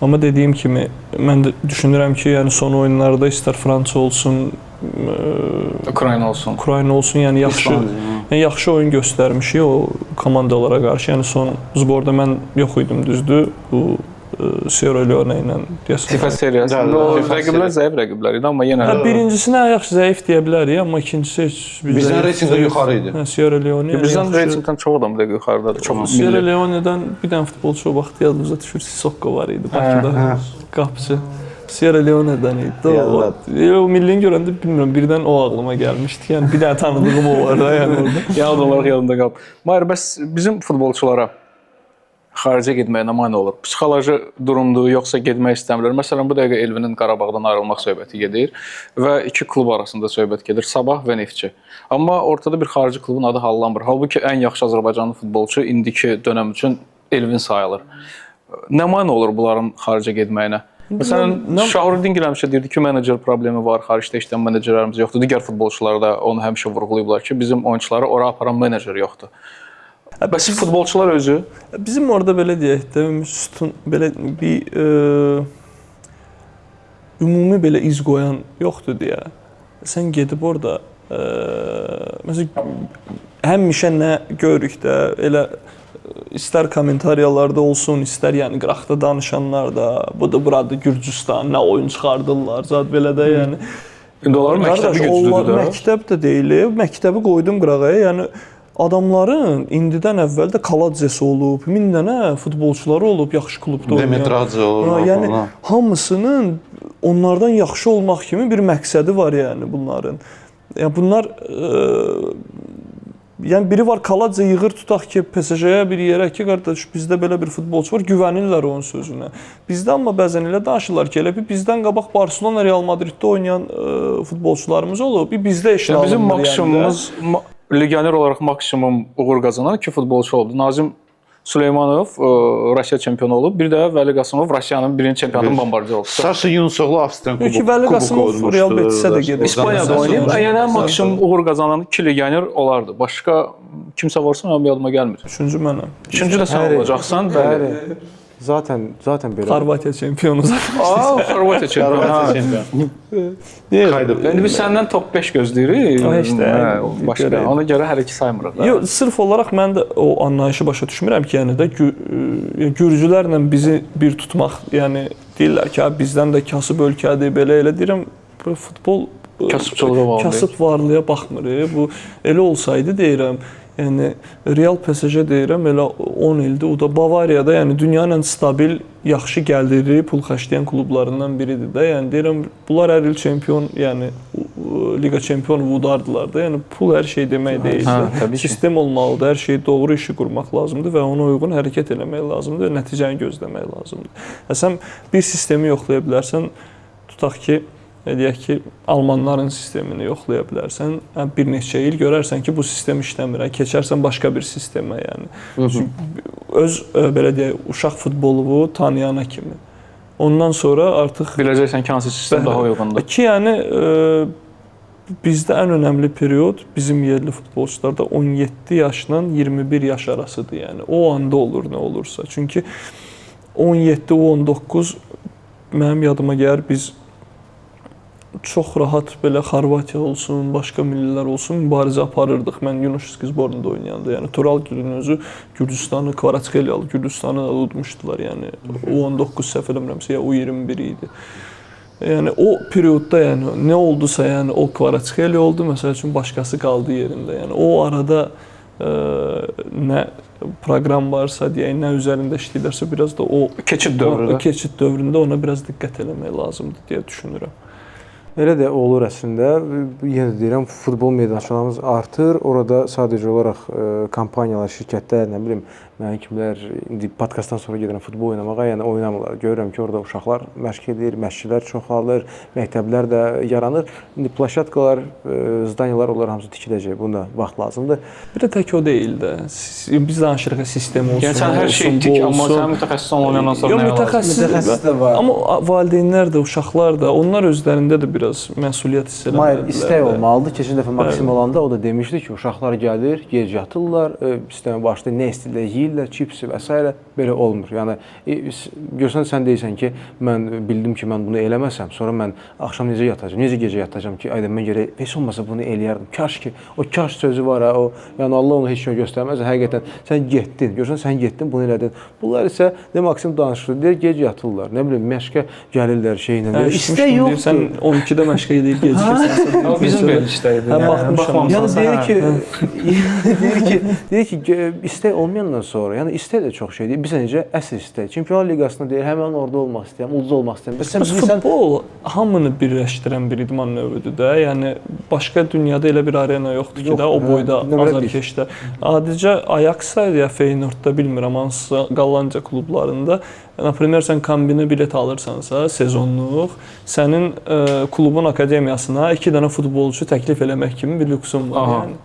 Amma dediyim kimi mən də düşünürəm ki, yəni son oyunlarda istər Fransa olsun,
Ukrayna olsun, yəni yaxşı oyun göstərmişik o komandalara qarşı. Yəni son Zborda mən yox idim, düzdür. Bu Sierra Leone ilə deyəsən. FIFA seriyasında o rəqiblər zəif rəqiblər idi, amma yenə də
Birincisinə yaxşı zəif deyə bilərik, amma ikincisi
Bizdən reytinqdə yuxarı idi.
Sierra Leone.
bizdən reytingdən çox adam da yuxarıdadır. Çox
Sierra Leone-dən bir dənə futbolçu o vaxt yadımıza düşür, Sissoko var idi Bakıda. Qapıcı. Sierra Leone-dən idi. O millini görəndə bilmirəm, birdən o ağlıma gəlmişdi. Yəni bir dənə tanıdığım o var da yəni orada.
Yad olaraq yadımda qalıb. Mahir, bəs bizim futbolçulara xaricə getməyə nə mane olur? Psixoloji durumdur, yoxsa getmək istəmirlər? Məsələn, bu dəqiqə Elvinin Qarabağdan ayrılmaq söhbəti gedir və iki klub arasında söhbət gedir, Sabah və Neftçi. Amma ortada bir xarici klubun adı hallanmır. Halbuki ən yaxşı Azərbaycanlı futbolçu indiki dönəm üçün Elvin sayılır. Nə mane olur bunların xaricə getməyinə? Məsələn, Şahruddin həmişə deyirdi ki, menecer problemi var, xaricdə işləyən menecerlərimiz yoxdur. Digər futbolçular da onu həmişə vurğulayıblar ki, bizim oyunçuları ora aparan menecer yoxdur. Bəs futbolçular özü?
Bizim orada belə deyək də, belə bir ümumi belə iz qoyan yoxdur deyə. Sən gedib orada məsələn həmişə nə görürük də, elə istər kommentariyalarda olsun, istər yəni qıraqda danışanlar da, bu da burada Gürcüstan, nə oyun çıxardırlar, zat belə də yəni.
İndi onların məktəbi güclüdür də.
Məktəb də deyil, məktəbi qoydum qırağa, yəni adamların indidən əvvəl də Kaladzesi olub, 1000 dənə futbolçuları olub, yaxşı klubda oynayan.
Demetradzı olub.
Yəni hamısının onlardan yaxşı olmaq kimi bir məqsədi var yəni bunların. Yəni bunlar yəni biri var Kaladze yığır tutaq ki PSG-yə bir yerə ki qardaş bizdə belə bir futbolçu var, güvənirlər onun sözünə. Bizdə amma bəzən elə danışırlar ki, elə bizdən qabaq Barcelona, Real Madriddə oynayan futbolçularımız olub, bizdə işlə alınır.
Bizim maksimumumuz legioner olaraq maksimum uğur qazanan iki futbolçu oldu. Nazim Süleymanov Rusiya çempionu olub, bir də Vəli Qasımov Rusiyanın birinci çempionatının bombardieri olub.
Saşa Yunusoglu Avstriyan
Ki
kuboku
Vəli Qasımov Real Betisə də gedir.
İspaniyada oynayıb. Yəni maksimum uğur qazanan 2 legioner olardı. Başqa kimsə varsa mənim yadıma gəlmir.
Üçüncü mənəm.
Üçüncü də sən olacaqsan, bəli.
Zaten belə.
Xorvatiya çempionu zaten.
Xorvatiya çempionu. İndi biz səndən top 5 gözləyirik. Başqa. Ona görə hər iki saymırıq.
Yox, sırf olaraq mən də o anlayışı başa düşmürəm ki, yəni də gürcülərlə bizi bir tutmaq, yəni deyirlər ki, bizdən də kasıb ölkədir, belə elə deyirəm, futbol
kasıbçılığa bağlı.
Kasıb varlığa baxmır. Bu elə olsaydı deyirəm, yəni Real PSG deyirəm, elə 10 ildir o da Bavariyada, yəni dünyanın ən stabil, yaxşı gəliri, pul xərcləyən klublarından biridir də. Yəni deyirəm, bunlar hər il çempion, yəni liqa çempionu udardılar da. Yəni pul hər şey demək deyil. Sistem olmalıdır, hər şey doğru işi qurmaq lazımdır və ona uyğun hərəkət etmək lazımdır, nəticəni gözləmək lazımdır. Sən bir sistemi yoxlaya bilərsən, tutaq ki, deyək ki, almanların sistemini yoxlaya bilərsən, bir neçə il görərsən ki, bu sistem işləmir, keçərsən başqa bir sistemə, yəni. Öz, belə deyək, uşaq futbolu tanıyana kimi. Ondan sonra artıq
biləcəksən ki, hansı sistem daha uyğundur.
Ki, yəni, bizdə ən önəmli period bizim yerli futbolçularda 17 yaşla 21 yaş arasıdır, yəni. O anda olur, nə olursa. Çünki 17-19 mənim yadıma gəlir, biz çox rahat belə Xorvatiya olsun, başqa millilər olsun mübarizə aparırdıq. Mən Yunusovski zborunda oynayanda, yəni Tural Gülün özü Gürcüstanı, Kvaratskhelia Gürcüstanı udmuşdular, yəni U19 səhv eləmirəmsə ya U21 idi. Yəni o periodda yəni nə oldusa, yəni o Kvaratskhelia oldu, məsəl üçün başqası qaldı yerində. Yəni o arada nə proqram varsa deyək, nə üzərində işləyirlərsə biraz da o
keçid dövründə
ona biraz diqqət eləmək lazımdır deyə düşünürəm.
Elə də olur əslində. Yenə deyirəm, futbol meydançalarımız artır. Orada sadəcə olaraq kampaniyalar, şirkətlər, nə bilim, mənim kimlər indi podkastdan sonra gedirəm futbol oynamağa, yəni oynamırlar. Görürəm ki, orada uşaqlar məşq edir, məşqçilər çoxalır, məktəblər də yaranır. İndi plaşatkalar, zdaniyalar, onlar hamısı tikiləcək. Bunda vaxt lazımdır.
Bir də tək o deyil də. Biz danışırıq sistem olsun.
Yəni sən hər şey tik, amma sən mütəxəssis olmayandan sonra nə lazımdır?
Mütəxəssis də var. Amma valideynlər də, uşaqlar da, onlar özlərində də biraz məsuliyyət hiss eləməlidirlər.
Hayır, istək olmalıdır. Keçən dəfə Maksim olanda o da demişdi ki, uşaqlar gəlir, gec yatırlar, sistemə başlayır, nə istəyirlər, yeyirlər, çipsi və s. belə olmur. Yəni görsən sən deyirsən ki, mən bildim ki, mən bunu eləməsəm, sonra mən axşam necə yatacağam, necə gecə yatacağam ki, ayda mən görə heç olmasa bunu eləyərdim. Kaş ki, o kaş sözü var ha, o yəni Allah onu heç kimə göstərməz. Həqiqətən sən getdin, görsən sən getdin, bunu elədin. Bunlar isə nə Maksim danışır, deyir, gec yatırlar. Nə bilim, məşqə gəlirlər şeylə.
İstək yoxdur. Sən 12-də məşqə edir, gecikirsən.
O bizim verilişdəydi.
Baxmışam.
Yəni deyir ki, istək olmayandan sonra, yəni istək də çox şeydir. Biz necə əsl istək. Çempionlar Liqasında deyir, həmin orada olmaq istəyirəm, ulduz olmaq istəyirəm.
Futbol hamını birləşdirən bir idman növüdür də. Yəni başqa dünyada elə bir arena yoxdur ki, o boyda azarkeşdə. Adicə Ajax-da ya Feyenoordda bilmirəm hansısa Qallanca klublarında, например, sən kombinə bilet alırsansa sezonluq, sənin klubun akademiyasına 2 dənə futbolçu təklif eləmək kimi bir lüksün var yəni.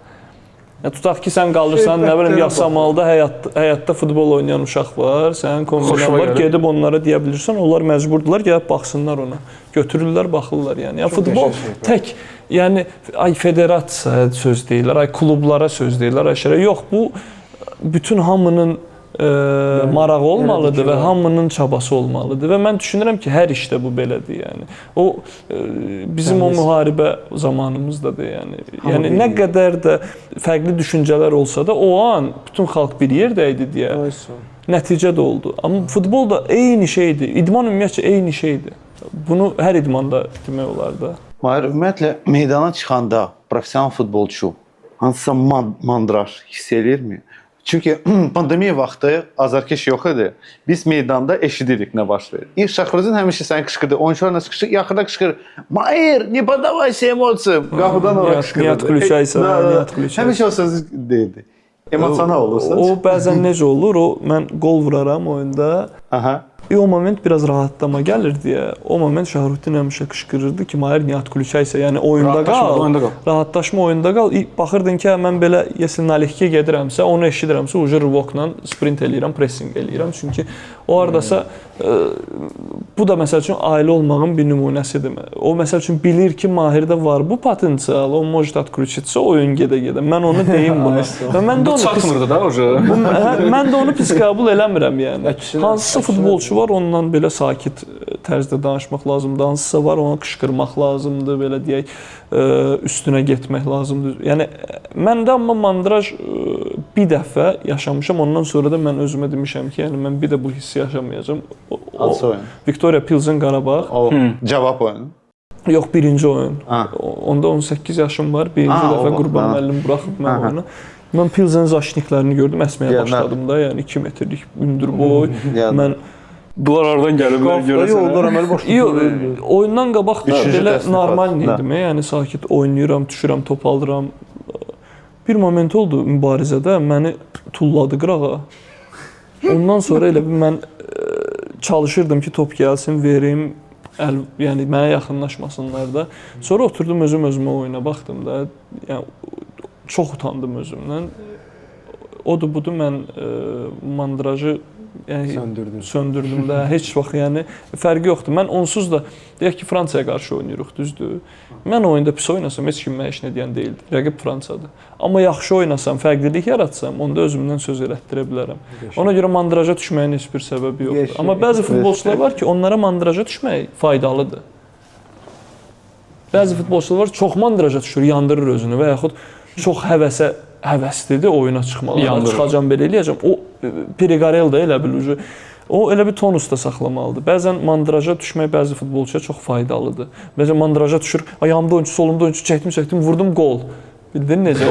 Tutaq ki, sən qalırsan, nə bilim, Yasamalda həyatda futbol oynayan uşaq var, sənin kombinən var, gedib onlara deyə bilirsən, onlar məcburdular, gəlib baxsınlar ona. Götürürlər, baxırlar yəni. Yəni futbol tək, yəni ay federasiya söz deyirlər, ay klublara söz deyirlər, ay şərə. Yox, bu bütün hamının marağı olmalıdır və hamının çabası olmalıdır və mən düşünürəm ki, hər işdə bu belədir yəni. O bizim o müharibə zamanımızdadır yəni. Yəni nə qədər də fərqli düşüncələr olsa da o an bütün xalq bir yerdə idi deyə nəticə də oldu. Amma futbol da eyni şeydir. İdman ümumiyyətcə eyni şeydir. Bunu hər idmanda demək olar da.
Mahir, ümumiyyətlə meydana çıxanda professional futbolçu hansısa mandraj hiss eləyirmi? Çünki pandemiya vaxtı azarkeş yox idi. Biz meydanda eşidirik nə baş verir. Şaxrudin həmişə səni qışqırdı, oyunçularla qışqırdı, yaxında qışqırır. Mahir, ne подавайся эмоциям. Qapıdan ora qışqırdı.
Не отключайся, не отключайся.
Həmişə o sözü deyirdi. Emosional olursan.
O bəzən necə olur? O mən qol vuraram oyunda.
Aha.
O moment biraz rahatlama gəlir deyə, o moment Şahruddin həmişə qışqırırdı ki, Mahir niyə atkulçaysa, yəni oyunda qal. Rahatlaşma oyunda qal. Baxırdın ki, mən belə yesin nalehkiyə gedirəmsə, onu eşidirəmsə, ucu rivokla sprint eləyirəm, pressing eləyirəm. Çünki o hardasa bu da məsəl üçün ailə olmağın bir nümunəsidir. O məsəl üçün bilir ki, Mahirdə var bu potensial, o может отключиться, oyun gedə-gedə. Mən onu deyim bunu. Və mən də onu
çatmırdı da oca.
Mən də onu pis qəbul eləmirəm yəni. Hansısa futbolçu var, ondan belə sakit tərzdə danışmaq lazımdır. Hansısa var, ona qışqırmaq lazımdır, belə deyək, üstünə getmək lazımdır. Yəni məndə amma mandraj bir dəfə yaşamışam. Ondan sonra da mən özümə demişəm ki, yəni mən bir də bu hissi yaşamayacağam.
Hansı oyun?
Viktoria Pilsen Qarabağ.
O cavab oyunu.
Yox, birinci oyun. Onda 18 yaşım var. Birinci dəfə Qurban müəllim buraxıb mən oyunu. Mən Pilsen zaşniklərini gördüm, əsməyə başladım da. Yəni 2 metrlik hündür boy. Mən
bunlar aradan gəliblər görəsən.
Yollar əməli başlayır.
Oyundan qabaq da belə normal idim. Yəni sakit oynayıram, düşürəm, top alıram. Bir moment oldu mübarizədə, məni tulladı qırağa. Ondan sonra elə bir mən çalışırdım ki, top gəlsin, verim, yəni mənə yaxınlaşmasınlar da. Sonra oturdum özümə oyuna baxdım da. Yəni çox utandım özümdən. Odur budur mən mandrajı söndürdüm də. Heç vaxt yəni fərqi yoxdur. Mən onsuz da deyək ki, Fransaya qarşı oynayırıq, düzdür? Mən oyunda pis oynasam heç kim mənə heç nə deyən deyildi. Rəqib Fransadır. Amma yaxşı oynasam, fərqlilik yaratsam, onda özümdən söz elətdirə bilərəm. Ona görə mandraja düşməyin heç bir səbəbi yoxdur. Amma bəzi futbolçular var ki, onlara mandraja düşmək faydalıdır. Bəzi futbolçular var, çox mandraja düşür, yandırır özünü və yaxud çox həvəslidir oyuna çıxmağa. Çıxacam, belə eləyəcəm. O Periqarel də elə bil o elə bir tonusda saxlamalıdır. Bəzən mandraja düşmək bəzi futbolçuya çox faydalıdır. Bəzən mandraja düşür, ayağımda oyunçu, solumda oyunçu, çəkdim, vurdum gol. Bildin necə?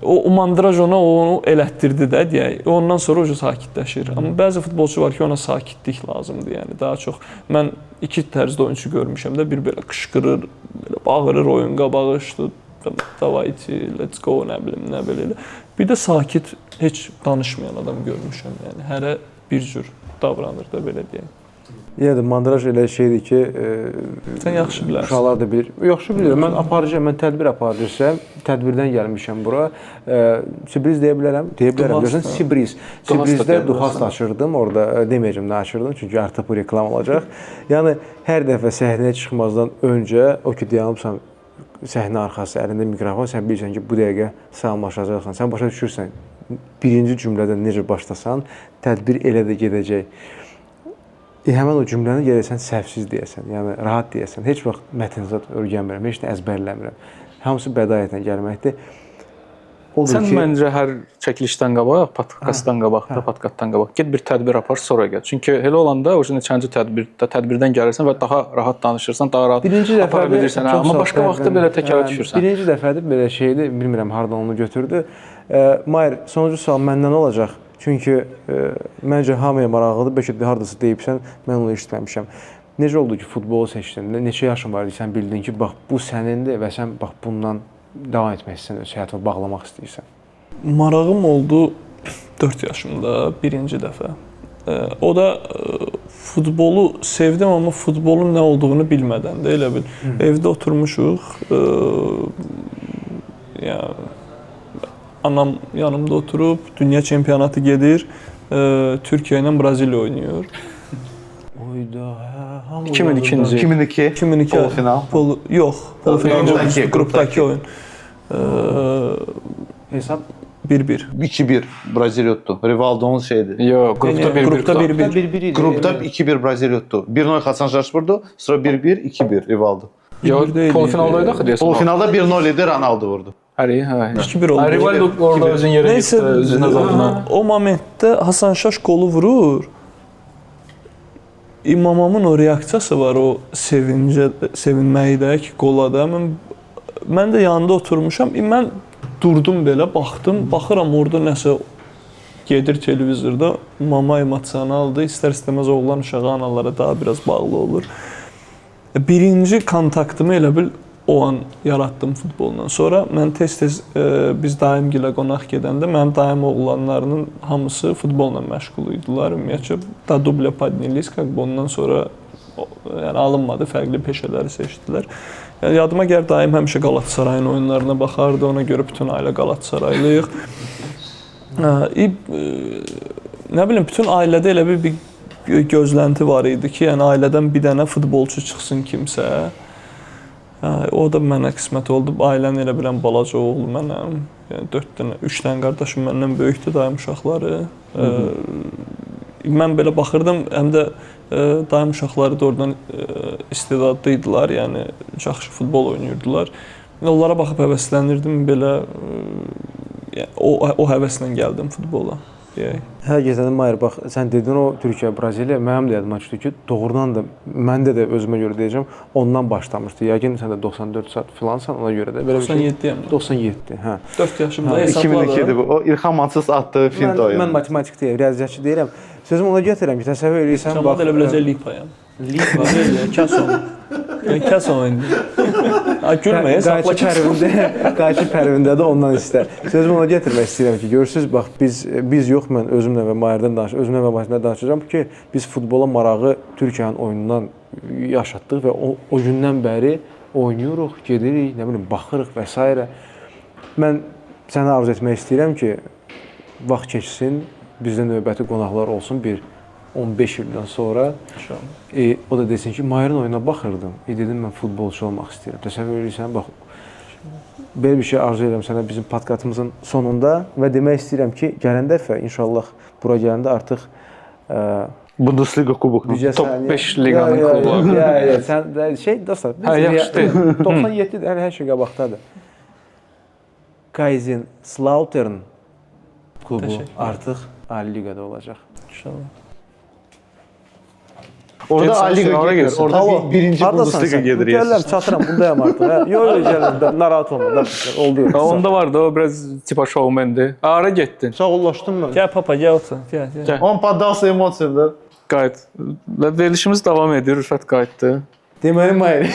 O mandraj ona onu elətdirdi də deyək. Ondan sonra o sakitləşir. Amma bəzi futbolçu var ki, ona sakitlik lazımdır. Yəni daha çox mən iki tərzdə oyunçu görmüşəm də, bir belə qışqırır, belə bağırır oyun qabağı işte davayçı, let's go, nə bilim, nə belə elə. Bir də sakit, heç danışmayan adam görmüşəm. Yəni hərə bir cür davranır da, belə deyək.
Yəni mandraj elə şeydir ki,
sən yaxşı bilərsən.
Uşaqlar da bilir. Yaxşı bilirəm. Mən aparıcıyam, mən tədbir aparıcıyam. Tədbirdən gəlmişəm bura. Sibriz deyə bilərəm. Görürsən, Sibriz. Sibrizdə Duhast açırdım. Orada deməyəcəm nə açırdım, çünki artıq bu reklam olacaq. Yəni hər dəfə səhnəyə çıxmazdan öncə o ki dayanıbsan səhnə arxası, əlində mikrofon, sən bilirsən ki, bu dəqiqə salamlaşacaqsan. Sən başa düşürsən, birinci cümlədən necə başlasan, tədbir elə də gedəcək. Həmən o cümləni gəlirsən səhvsiz deyəsən, yəni rahat deyəsən. Heç vaxt mətnzat öyrənmirəm, heç nə əzbərləmirəm. Hamısı bədayətlə gəlməkdir.
Sən məncə hər çəkilişdən qabaq, podkastdan qabaq da, podkastdan qabaq get bir tədbir apar, sonra gəl. Çünki elə olanda o neçənci tədbirdən gəlirsən və daha rahat danışırsan, daha rahat apara bilirsən. Amma başqa vaxtda belə təkərrür düşürsən.
Birinci dəfədir belə şeydir, bilmirəm hardan onu götürdü. Mahir, sonuncu sual məndən olacaq. Çünki məncə hamıya maraqlıdır. Bəlkə də hardasa deyibsən, mən onu eşitməmişəm. Necə oldu ki, futbolu seçdin? Neçə yaşın var idi, sən bildin ki, bax bu sənindir və sən bax bundan davam etmək istəyirsən, öz həyatını bağlamaq istəyirsən?
Marağım oldu 4 yaşımda birinci dəfə. O da futbolu sevdim, amma futbolun nə olduğunu bilmədən də elə bil. Evdə oturmuşuq. Anam yanımda oturub, dünya çempionatı gedir. Türkiyə ilə Braziliya oynayır.
Oyda,
2002 polfinal.
Yox, polfinal qrupdakı oyun.
Hesab
1-1.
2-1 Braziliya utdu. Rivaldo'nun şeydi.
Yox,
qrupda 1-1
idi.
Qrupda 2-1 Braziliya utdu. 1-0 Hasan vurdu, sonra 1-1, 2-1 Rivaldo.
Yox, polfinaldaydı axı deyəsən.
Polfinalda 1-0 idi, Ronaldo vurdu.
Hə.
2-1 oldu.
Rivaldo orada özün yerə getdi, özünə zadına.
O momentdə Hasan Şaş qolu vurur. İmamamın o reaksiyası var, o sevinməkdə ki, qola da. Mən də yanında oturmuşam. Mən durdum belə, baxıram orada nəsə gedir televizorda. Mama emosionaldır. İstər-istəməz oğlan uşağı analara daha biraz bağlı olur. Birinci kontaktımı elə bil o an yaratdım futbolla. Sonra mən tez-tez biz daimgilə qonaq gedəndə mənim daim oğlanlarının hamısı futbolla məşğul idilər. Ümumiyyətcə da dublə padnilisk, ondan sonra yəni alınmadı, fərqli peşələri seçdilər. Yəni yadıma gəlir daim həmişə Qalatasarayın oyunlarına baxardı, ona görə bütün ailə Qalatasaraylıyıq. Nə bilim, bütün ailədə elə bir gözlənti var idi ki, yəni ailədən bir dənə futbolçu çıxsın kimsə. O da mənə qismət oldu. Ailəni elə bilən balaca oğlu mənəm. Yəni 3 dənə qardaşım məndən böyükdür, dayım uşaqları. Mən belə baxırdım, həm də dayım uşaqları da oradan istedadlı idilər, yəni yaxşı futbol oynayırdılar. Onlara baxıb həvəslənirdim, belə o həvəslə gəldim futbola.
Hər gecədən Mahir, bax, sən dedin o Türkiyə, Braziliya, mənim də yadıma düşdü ki, doğrudan da məndə də özümə görə deyəcəm, ondan başlamışdı. Yəqin sən də 94 saat filansan, ona görə də belə bir şey.
97-yəm.
97, hə.
4 yaşımda hesabladım.
2002-dir bu. O İlham Mansız atdığı film oyunu.
Mən matematik deyirəm, riyaziyyatçı deyirəm. Sözümü ona gətirəm ki, təsəvvür edirsən,
bax. Sən elə biləcək Lipayam. Lipa deyil, Kason. Yəni Kason oyundu. Gülməyə, saxla
Qayçı pərvində də ondan istər. Sözümü ona gətirmək istəyirəm ki, görürsünüz, bax, biz yox, mən özümlə və Mahirdən danışacağım, özümlə və Mahirdən danışacağım ki, biz futbola marağı Türkiyənin oyunundan yaşatdıq və o gündən bəri oynayırıq, gedirik, nə bilim, baxırıq və s. Mən sənə arzu etmək istəyirəm ki, vaxt keçsin, bizdə növbəti qonaqlar olsun, bir 15 ildən sonra o da desin ki, Mahir'in oyuna baxırdım. Dedim, mən futbolçu olmaq istəyirəm. Təsəvvür edirsən, bax, belə bir şey arzu edirəm sənə bizim podkastımızın sonunda və demək istəyirəm ki, gələn dəfə inşallah bura gələndə artıq
Bundesliga kubokunu.
Top 5 liqanın klubları.
Sən dostlar, 97-dir, hər şey qabaqdadır. Kaiserslautern klubu artıq Ali Liqada olacaq.
İnşallah.
Orada Ali Liga gedir. Orada birinci Bundesliga gedir.
Gəlirəm, çatıram, buradayam artıq. Yox, gəlirəm, narahat olma. Oldu.
Onda vardı, o biraz tipa showman'di. Ara getdin.
Sağollaşdım mən.
Gəl papa, gəl otur. Gəl.
On поддался эмоциям, да?
Qayıt. Və verilişimiz davam edir, Rüfət qayıtdı.
Deməli, Mahir.